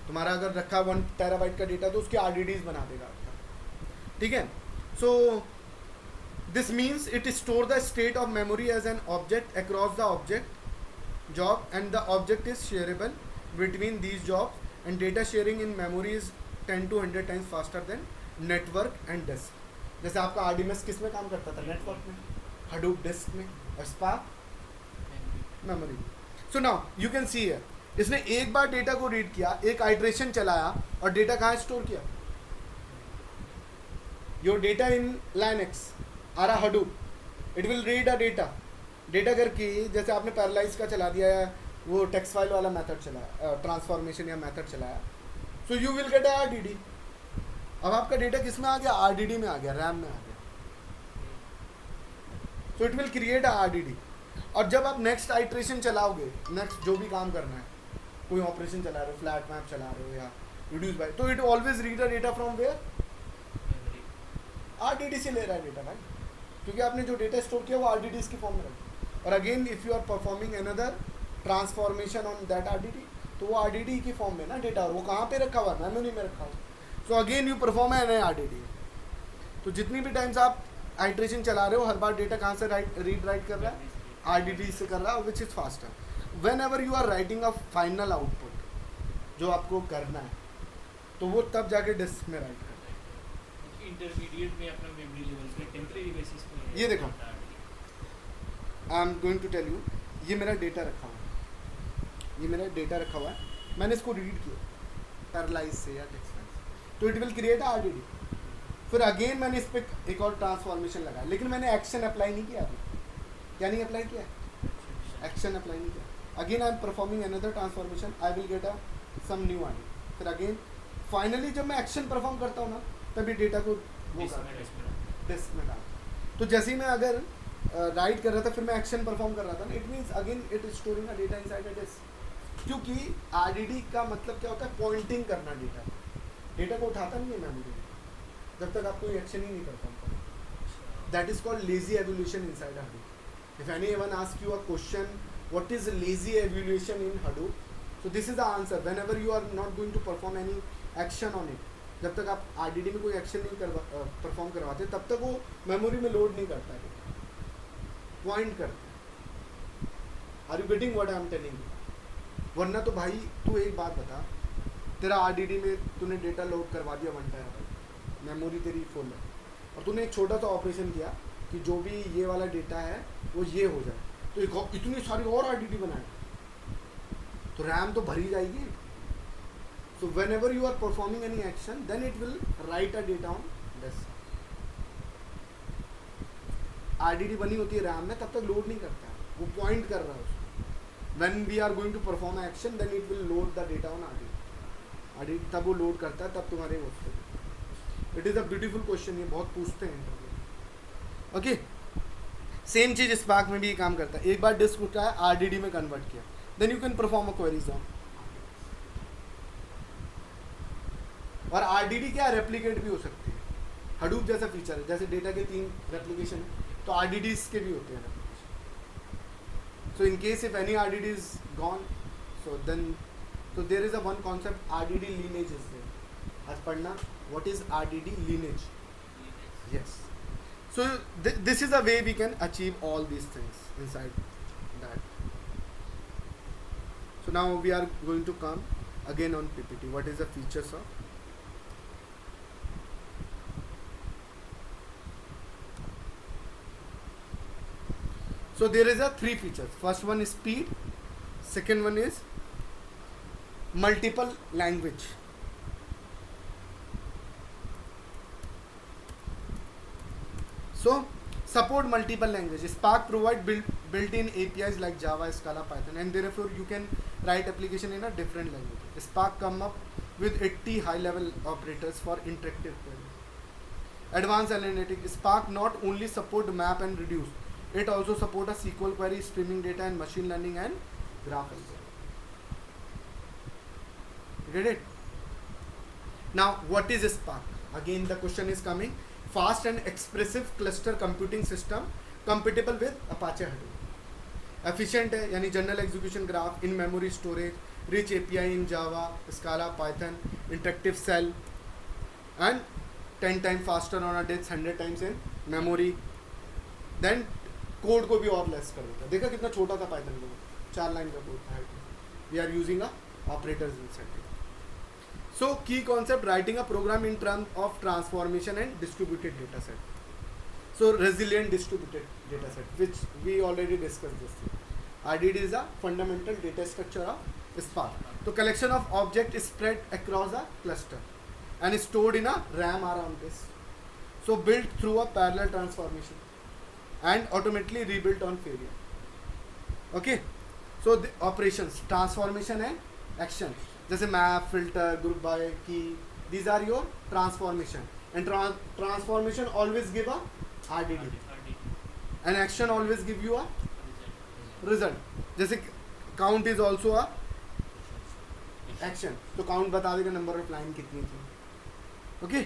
तुम्हारा अगर रखा 1 टेराबाइट का डेटा, तो उसके RDDs बना देगा आपका. ठीक है. So this means it store the state of memory as an object across the object job, and the object is shareable between these jobs, and data sharing in memory is 10 to 100 times faster than network and disk. जैसे आपका RDMS किस में काम करता था? Network में. Hadoop disc में, और Spark memory. So now you can see here, इसने एक बार डेटा को रीड किया, एक आइट्रेशन चलाया, और डेटा कहाँ स्टोर किया? योर डेटा इन Linux आ रहा Hadoop, it will read a data करके, जैसे आपने पैरालाइज का चला दिया है, वो टेक्स्ट फाइल वाला मेथड चलाया, ट्रांसफॉर्मेशन या मेथड चलाया, so you will get RDD. अब आपका डेटा किस में आ गया? RDD में आ गया, रैम में आ गया. So it will create RDD. और जब आप नेक्स्ट आइट्रेशन चलाओगे, नेक्स्ट जो भी काम करना है, कोई ऑपरेशन चला रहे हो, फ्लैट मैप चला रहे हो या रिड्यूस बाय, तो it always read a data from where? RDD से ले रहा है डेटा भाई, क्योंकि आपने जो डेटा स्टोर किया वो RDDs की फॉर्म में रखा. और again if you are performing another transformation on that RDD, तो वो RDD की फॉर्म में ना डेटा, और वो कहाँ पे रखा हुआ है? मेमोरी में रखा हुआ. So again you perform an RDD. तो जितनी भी टाइम्स आप आइट्रेशन चला रहे हो, हर बार डेटा कहाँ से रीड राइट कर रहा है? RDD से कर रहा है, which is faster. Whenever you are writing a final output जो आपको करना है, तो वो तब जाके डिस्क में राइट करना है. इंटरमीडिएट में अपना मेमोरी लेवल्स पे टेम्परेरी बेसिस पे. ये देखो, I am going to tell you, ये मेरा डेटा रखा हुआ है, ये मेरा डेटा रखा हुआ है, मैंने इसको रीड किया पैरालाइज से या टेक्स्ट फाइल से, तो इट विल क्रिएट RDD. फिर अगेन मैंने इस पर एक और ट्रांसफॉर्मेशन लगाया, लेकिन मैंने एक्शन अप्लाई नहीं किया अभी. क्या नहीं अप्लाई किया? एक्शन अप्लाई नहीं किया. Again I am performing another transformation, I will get a some new RDD. फिर अगेन फाइनली जब मैं एक्शन परफॉर्म करता हूँ ना, तभी डेटा को वो डिस्क में डाल. तो जैसे ही मैं अगर राइट कर रहा था, फिर मैं एक्शन परफॉर्म कर रहा था ना, it means again it is storing a data inside a disk. क्योंकि RDD का मतलब क्या होता है? पॉइंटिंग करना. डेटा को उठाता नहीं है मेमोरी में, जब तक आप कोई एक्शन ही नहीं परफॉर्म करो। That is called lazy evolution inside Hadoop. If anyone ask you a question what is lazy evolution in Hadoop, so this is the answer. Whenever you are not going to perform any action on it, जब तक आप RDD में कोई action नहीं perform करवाते तब तक वो मेमोरी में लोड नहीं करता है, पॉइंट करता है। Are you getting what I am telling you? वरना तो भाई तू एक बात बता, तेरा आरडीडी में तूने डेटा लोड करवा दिया 1 टेराबाइट, मेमोरी तेरी फुल है, और तूने एक छोटा सा ऑपरेशन किया कि जो भी ये वाला डेटा है वो ये हो जाए, तो एक इतनी सारी और आरडीडी बनाए तो रैम तो भरी जाएगी। So whenever you are performing any action, then it will write a data on this. RDD बनी होती है रैम में, तब तक लोड नहीं करता है, वो पॉइंट कर रहा है उसको। When we are going to perform action, then it will load the data on RDD तब वो लोड करता है, तब तुम्हारे वो It is a beautiful question, ये बहुत पूछते हैं इंटरव्यू। ओके, सेम चीज स्पार्क में भी ये काम करता है। एक बार डिस्क उठा है, RDD में कन्वर्ट किया, then you can perform a queries on। और आरडीडी क्या रेप्लिकेट भी हो सकती है, हडूप जैसा फीचर है, जैसे डेटा के 3 रेप्लिकेशन तो आरडीडी के भी होते हैं। So in case if any RDD is gone, so then so there is a one concept RDD lineage is there। आज पढ़ना what is RDD lineage। Yes, so this is a way we can achieve all these things inside that। So now we are going to come again on PPT, what is the features of। So there is a 3 features, first one is speed, second one is multiple language, so support multiple language। Spark provide built-in APIs like Java, Scala, Python, and therefore you can write application in a different language। Spark come up with 80 high-level operators for interactive queries। Advanced analytics, Spark not only support map and reduce, it also support a SQL query, streaming data, and machine learning and graph as well। Get it? Now what is Spark? Again the question is coming। Fast and expressive cluster computing system compatible with Apache Hadoop। Efficient है यानी general execution graph, in memory storage, rich API in Java, Scala, Python, interactive cell, and 10 times faster on a disk, 100 times in memory। Then code को भी और less कर देता है। देखा कितना छोटा था पाइथन में, 4 लाइन का कोड था। We are using a operators inside. So key concept, writing a program in terms of transformation and distributed data set. So resilient distributed data set which we already discuss this. RDD is a fundamental data structure of Spark. तो collection of object spread across a cluster and stored in a RAM around this. So built through a parallel transformation and automatically rebuilt on failure। Okay, so the operations, transformation and action, जैसे map, filter, group by, key, these are your transformation, and transformation always give a RDD, and action always give you a result। जैसे count is also a action, तो count बता देगा number of line कितनी थी। Okay,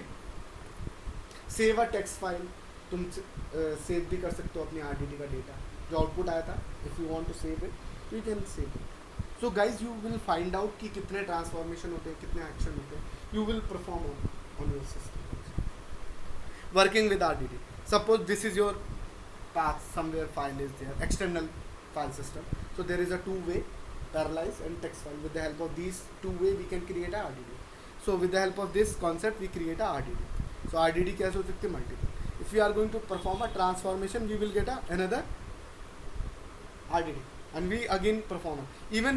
save a text file, तुम save भी कर सकते हो अपनी आरडीडी का डेटा, जो आउटपुट आया था। If you want to save it you can save it. So guys you will find out कि कितने ट्रांसफॉर्मेशन होते हैं, कितने एक्शन होते हैं। You will perform on your system working with RDD. Suppose this is your path, somewhere file is there, external file system, so there is a 2-way parallelize and text file। with the help of these 2-way we can create a RDD। so with the help of this concept we create a RDD। so RDD कैसे हो सकते हैं? multiple। if we are going to perform a transformation we will get another RDD and we again perform it। even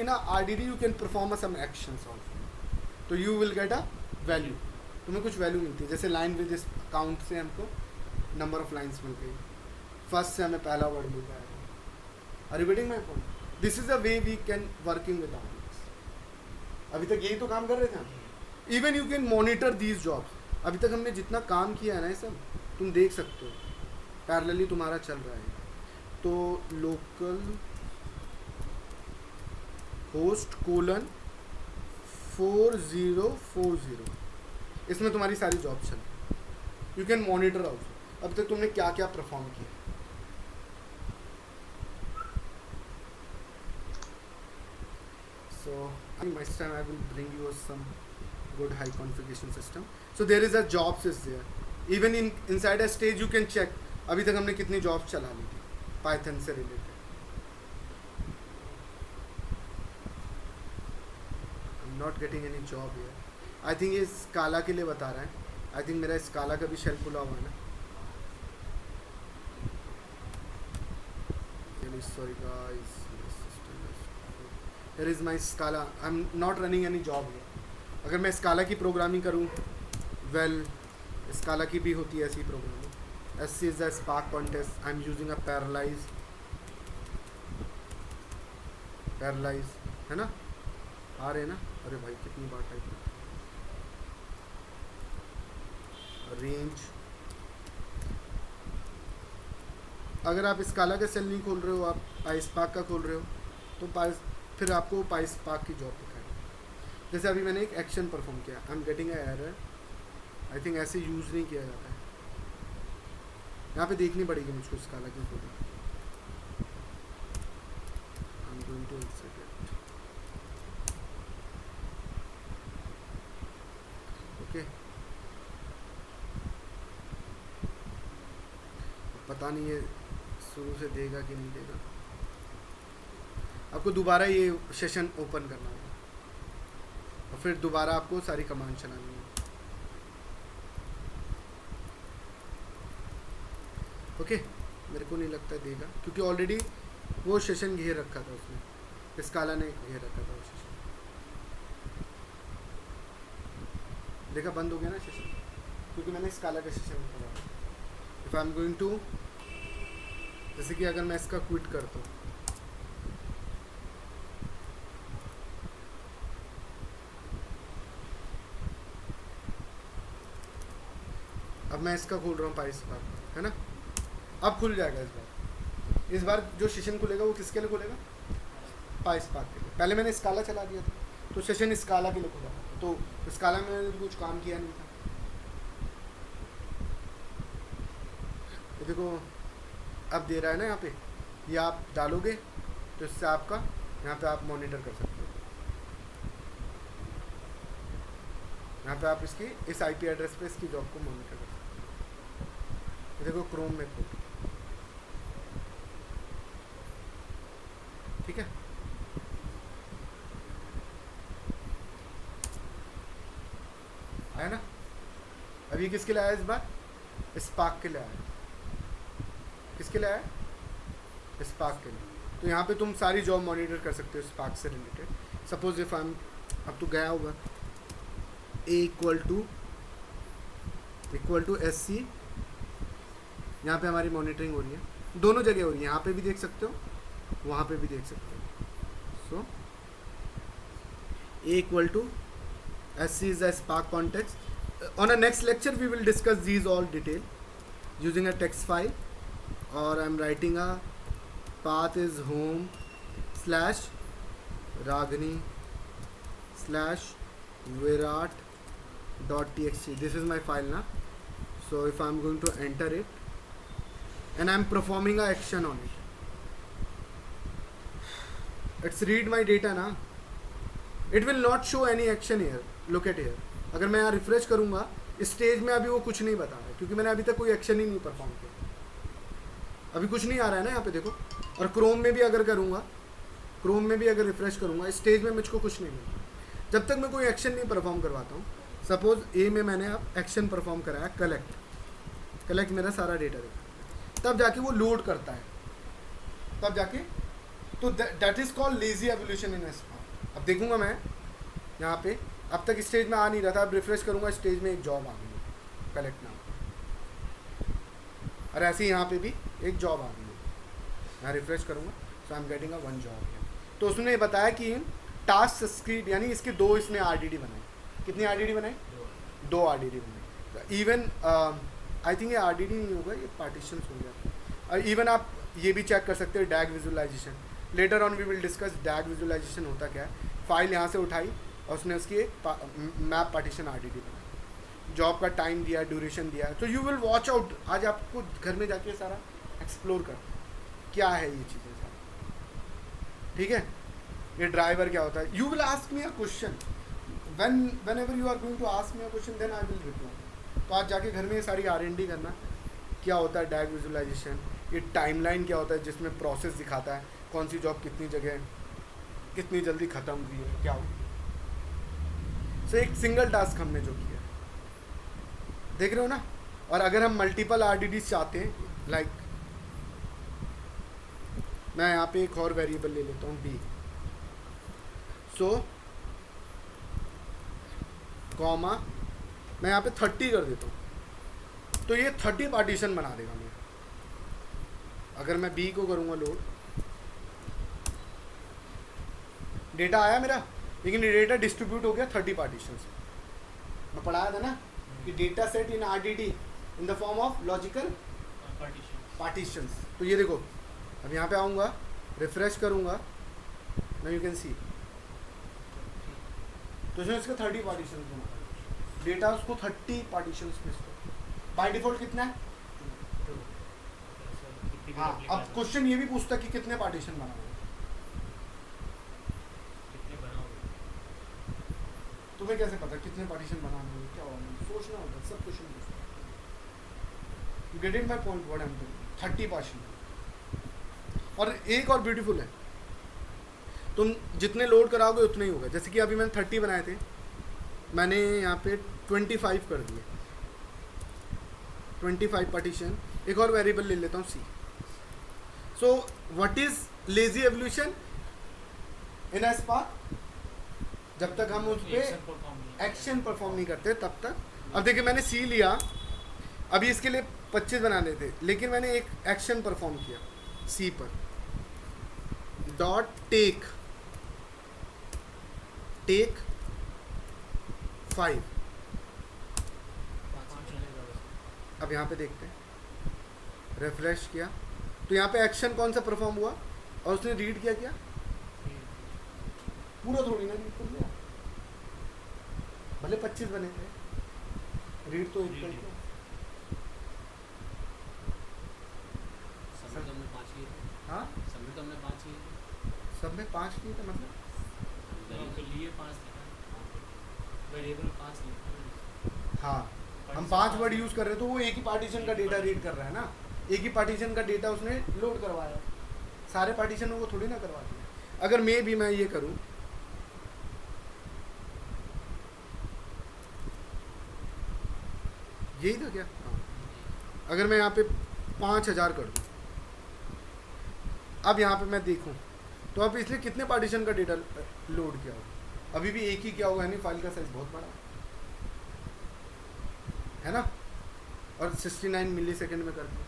in a RDD you can perform some actions also, तो you will get a value, तुम्हें कुछ value मिलती है। जैसे line with इस count से हमको number of lines मिल गई, फर्स्ट से हमें पहला वर्ड मिल जाएगा। Are you getting my point? This is a way we can working with articles. अभी तक यही तो काम कर रहे थे हम। Even you can monitor these jobs. अभी तक हमने जितना काम किया है ना, ये सब तुम देख सकते हो, पैरेलली तुम्हारा चल रहा है। तो लोकल होस्ट : 4040 इसमें तुम्हारी सारी जॉब चल रही। यू कैन मॉनिटर आल्सो अब तक तुमने क्या क्या परफॉर्म किया। So next time I will bring you some good high configuration system. So there is a jobs is there. Even inside a stage you can check अभी तक हमने कितनी jobs चला ली थी Python से related. I'm not getting any job here. I think ये Scala के लिए बता रहा है. I think मेरा Scala का भी shell खुला हुआ है ना. Really sorry guys. Here is my Scala. I'm not running any job here. अगर मैं Scala की प्रोग्रामिंग करूँ, well, Scala की भी होती है ऐसी programming. SC is a Spark contest. I'm using a parallelize, है ना? आ रहे हैं ना? अरे भाई कितनी बार टाइप रेंज. अगर आप Scala का सेल नहीं खोल रहे हो, आप PySpark का खोल रहे हो, तो फिर आपको PySpark की जॉब दिखाएगा. जैसे अभी मैंने एक एक्शन परफॉर्म किया, आई am getting a error. I think ऐसे यूज़ नहीं किया जाता है. यहाँ पे देखनी पड़ेगी मुझको Scala की coding. I am going to insert it. Okay, पता नहीं ये शुरू से देगा कि नहीं देगा. आपको दोबारा ये सेशन ओपन करना होगा और फिर दोबारा आपको सारी कमांड चलानी है. ओके, मेरे को नहीं लगता देगा क्योंकि ऑलरेडी वो सेशन घेर रखा था उसने. Scala ने घेर रखा था वो सेशन. देखा बंद हो गया ना सेशन क्योंकि मैंने Scala का सेशन खोला. If I am going to, जैसे कि अगर मैं इसका क्विट करता हूँ, अब मैं इसका खोल रहा हूँ PySpark, है ना? अब खुल जाएगा इस बार जो सेशन खुलेगा वो किसके लिए खुलेगा? PySpark के लिए. पहले मैंने Scala चला दिया था तो सेशन Scala के लिए खुला, तो Scala में मैंने कुछ काम किया नहीं था. ये देखो अब दे रहा है ना यहाँ पे, ये आप डालोगे तो इससे आपका यहाँ पे आप मॉनिटर कर सकते हो. यहाँ पे आप इसकी इस IP एड्रेस पे इसकी जॉब को मॉनिटर कर सकते हो. देखो क्रोम में खोल, ठीक है? आया ना? अब ये किसके लिए आया इस बार? Spark के लिए आया. किसके लिए आया? Spark के लिए. तो यहाँ पे तुम सारी जॉब मॉनिटर कर सकते हो Spark से related. Suppose if I M, अब तो गया होगा A इक्वल टू SC. यहाँ पे हमारी मॉनिटरिंग हो रही है, दोनों जगह हो रही है. यहाँ पे भी देख सकते हो, वहाँ पे भी देख सकते हो. So A equal to SC is a Spark context. On a next lecture we will discuss these all detail using a text file, or I am writing a path is home slash Ragini slash Virat dot txt. This is my file now. So if I am going to enter it and I am performing a action on it, it's read my data ना. It will not show any action here. Look at here. अगर मैं यहाँ refresh करूँगा, stage में अभी वो कुछ नहीं बता रहा है क्योंकि मैंने अभी तक कोई एक्शन ही नहीं परफॉर्म किया. अभी कुछ नहीं आ रहा है ना यहाँ पे देखो. और क्रोम में भी अगर करूँगा, क्रोम में भी अगर रिफ्रेश करूँगा, स्टेज में मुझको कुछ नहीं मिलता जब तक मैं कोई एक्शन नहीं परफॉर्म करवाता हूँ. सपोज ए में मैंने अब एक्शन परफॉर्म कराया, कलेक्ट मेरा सारा डेटा देखा, तब जाके वो लोड करता है, तब जाके. तो that is called lazy evolution in Spark. अब देखूंगा मैं यहाँ पे, अब तक स्टेज में आ नहीं रहा था, अब रिफ्रेश करूँगा, स्टेज में एक जॉब आ गई कलेक्ट नाम. और ऐसे ही यहाँ पे भी एक जॉब आ गई है. मैं रिफ्रेश करूँगा, so I am getting a one job. तो उसने बताया कि टास्क स्क्रीड, यानी इसके दो इसने RDD बनाए. कितनी RDD बनाई? 2 RDD बनाई. इवन आई थिंक ये RDD नहीं होगा, ये पार्टीशंस हो गया. इवन आप ये भी चेक कर सकते हो DAG visualization. Later on we will discuss DAG visualization होता क्या है. फाइल यहाँ से उठाई और उसने उसकी एक मैप पार्टीशन RDD बनाई. जॉब का टाइम दिया, ड्यूरेशन दिया, तो यू विल वॉच आउट। आज आपको घर में जाके सारा एक्सप्लोर कर क्या है ये चीज़ें सारी, ठीक है। ये ड्राइवर क्या होता है, you will ask me a question, whenever you are going to ask me a question then I will reply. तो आज जाके घर में ये सारी R&D करना, क्या होता है डायग विजुअलाइजेशन, ये टाइमलाइन क्या होता है जिसमें प्रोसेस दिखाता है कौन सी जॉब कितनी जगह कितनी जल्दी ख़त्म हुई है, क्या हुई। सो एक सिंगल टास्क हमने जो किया, देख रहे हो ना। और अगर हम मल्टीपल RDDs चाहते हैं, लाइक मैं यहाँ पे एक और वेरिएबल ले लेता हूँ b, सो कॉमा मैं यहाँ पे 30 कर देता हूँ, तो ये 30 पार्टीशन बना देगा मेरा। अगर मैं b को करूँगा लोड, डेटा आया मेरा, लेकिन ये डेटा डिस्ट्रीब्यूट हो गया 30 पार्टीशन में। मैं पढ़ाया था ना कि data set in RDD in the form of logical partitions. तो ये देखो, अब यहाँ पे आऊँगा, रिफ्रेश करूँगा, ना यू कैन सी, तो इसमें इसका 30 पार्टीशन बना, डेटा उसको 30 पार्टीशन में। बाय डिफॉल्ट कितना है? हाँ, अब क्वेश्चन ये भी पूछता है कि कितने पार्टीशन बनाओगे। तुम्हें कैसे पता कितने पार्टीशन बनाने होंगे, क्या होगा, सोचना होगा, सब क्वेश्चन पूछता है। You get it my point, what I am doing, 30 partition. और एक और ब्यूटीफुल है, तुम जितने लोड कराओगे उतने ही होगा। जैसे कि अभी मैंने 30 बनाए थे, मैंने यहाँ पे 25 कर दिए, 25 पार्टीशन। एक और वेरिएबल ले लेता हूँ c। So what is lazy evolution in S park? जब तक हम उस पर एक्शन परफॉर्म नहीं करते तब तक। अब देखिए मैंने c लिया, अभी इसके लिए 25 बनाने थे, लेकिन मैंने एक एक्शन परफॉर्म किया c पर, डॉट टेक 5। अब यहाँ पे देखते हैं, रिफ्रेश किया तो यहाँ पे एक्शन कौन सा परफॉर्म हुआ, और उसने रीड किया पूरा थोड़ी ना रीड कर लिया, भले 25 बने थे, रीड तो एक कर दिया। हाँ, सब में 5 किए थे, मतलब हाँ, हम 5 वर्ड यूज कर रहे हैं, तो वो एक ही पार्टीशन का डेटा रीड कर रहा है ना, एक ही पार्टीशन का डेटा उसने लोड करवाया, सारे पार्टीशन वो थोड़ी ना करवा दिया। अगर मैं ये करूँ, यही था क्या? हाँ, अगर मैं यहाँ पे 5000 कर दूँ, अब यहाँ पे मैं देखूँ, तो अब इसलिए कितने पार्टीशन का डेटा लोड किया होगा? अभी भी एक ही किया होगा, यानी फाइल का साइज बहुत बड़ा है ना, और 69 मिलीसेकंड में कर दिया।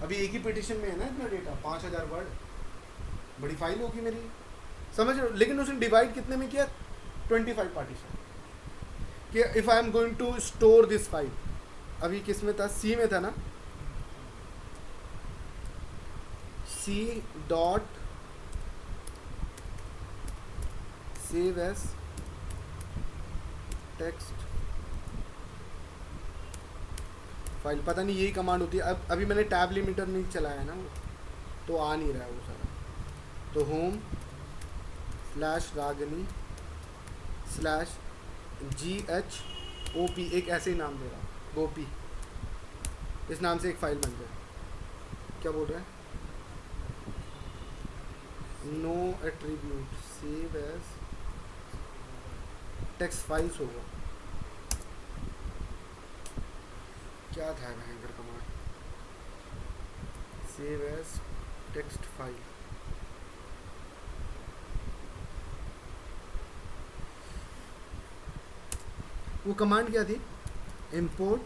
अभी एक ही पिटिशन में है ना इतना डेटा, 5000 वर्ड, बड़ी फाइल होगी मेरी, समझ रहे हो। लेकिन उसने डिवाइड कितने में किया? 25 पार्टीशन। कि if I am going to store this file, अभी किस में था? सी में था ना, C dot save as text file, पता नहीं यही कमांड होती है। अब अभी मैंने टैब लिमिटर नहीं चलाया है ना, वो तो आ नहीं रहा है वो सारा। तो होम /रागनी /GHOP, एक ऐसे ही नाम दे रहा हूँ, गोपी, इस नाम से एक फाइल बन जाए। क्या बोल रहा है? No attribute, save as text files होगा। क्या था भयंकर command? Save as text file. वो कमांड क्या थी? import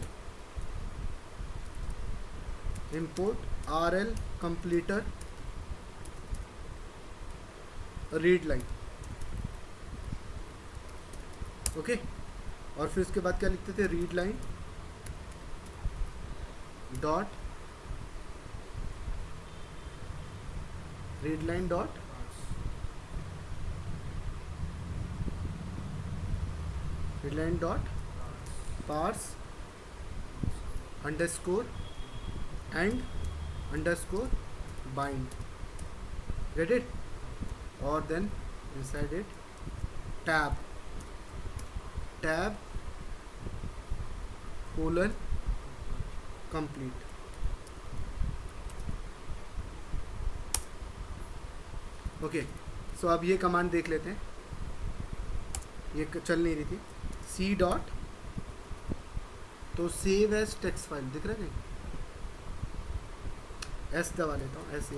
RL completer read line, okay. और फिर उसके बाद क्या लिखते थे? Read line dot parse underscore and underscore bind. Get it? Or then inside it tab colon complete. Okay so अब ये कमांड देख लेते हैं, ये चल नहीं रही थी. सी डॉट, तो सेव एज टेक्स्ट फाइल दिख रहा है नहीं, एस दबा लेता हूँ, ऐसे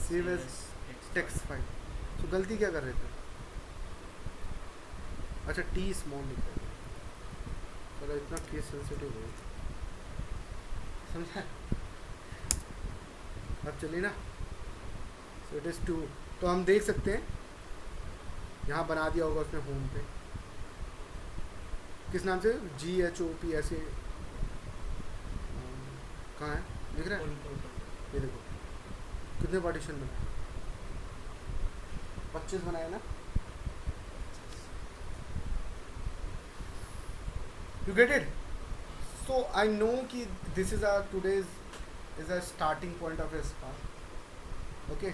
सेव एज टेक्स्ट फाइल. तो गलती क्या कर रहे थे? अच्छा टी स्मॉल लिख रहे थे, चलो इतना केस सेंसिटिव हो समझा. अब चलिए ना. So it is 2. तो हम देख सकते हैं यहाँ बना दिया होगा उसने होम पे, किस नाम से, GHOP ऐसे. कहाँ है दिख रहा है? ये देखो कितने पार्टीशन बनाए, 25 बनाए ना. You get it? So I know कि this is our today's is a starting point of a Spark. Okay.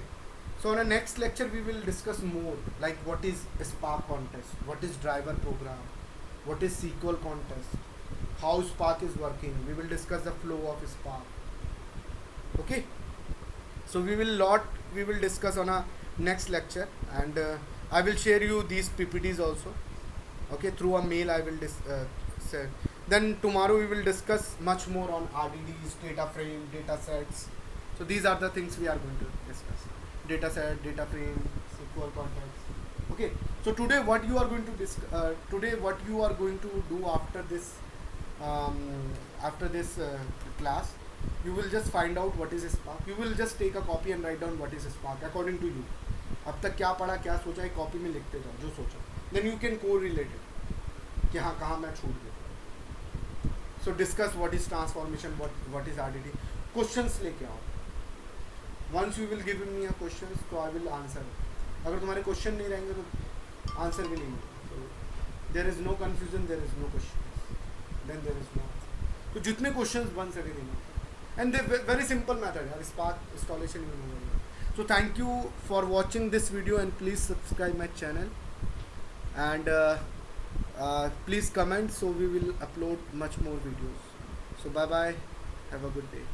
So on the next lecture we will discuss more like what is Spark contest, what is driver program, what is SQL contest, how Spark is working. We will discuss the flow of Spark. Okay. So we will discuss on a next lecture, and I will share you these PPTs also. Okay, through a mail I will say. Then tomorrow we will discuss much more on RDDs, data frame, data sets. So these are the things we are going to discuss: data set, data frame, SQL context. Okay. So today what you are going to do after this class, you will just find out what is Spark. You will just take a copy and write down what is Spark according to you. अब तक क्या पढ़ा, क्या सोचा है, copy में लिखते जाओ जो सोचा. Then you can correlate it कि हाँ कहाँ मैं छूट गया. So discuss what is transformation, what is RDD. Questions लेके आओ. Once you will give me a questions, तो I will answer. अगर तुम्हारे क्वेश्चन नहीं रहेंगे तो आंसर भी नहीं होगा. So there is no confusion, there is no questions, then there is no answer. तो जितने questions बन सके देना. And the very simple method है, Spark installation you know. So thank you for watching this video, and please subscribe my channel, and please comment, so we will upload much more videos. So bye bye, have a good day.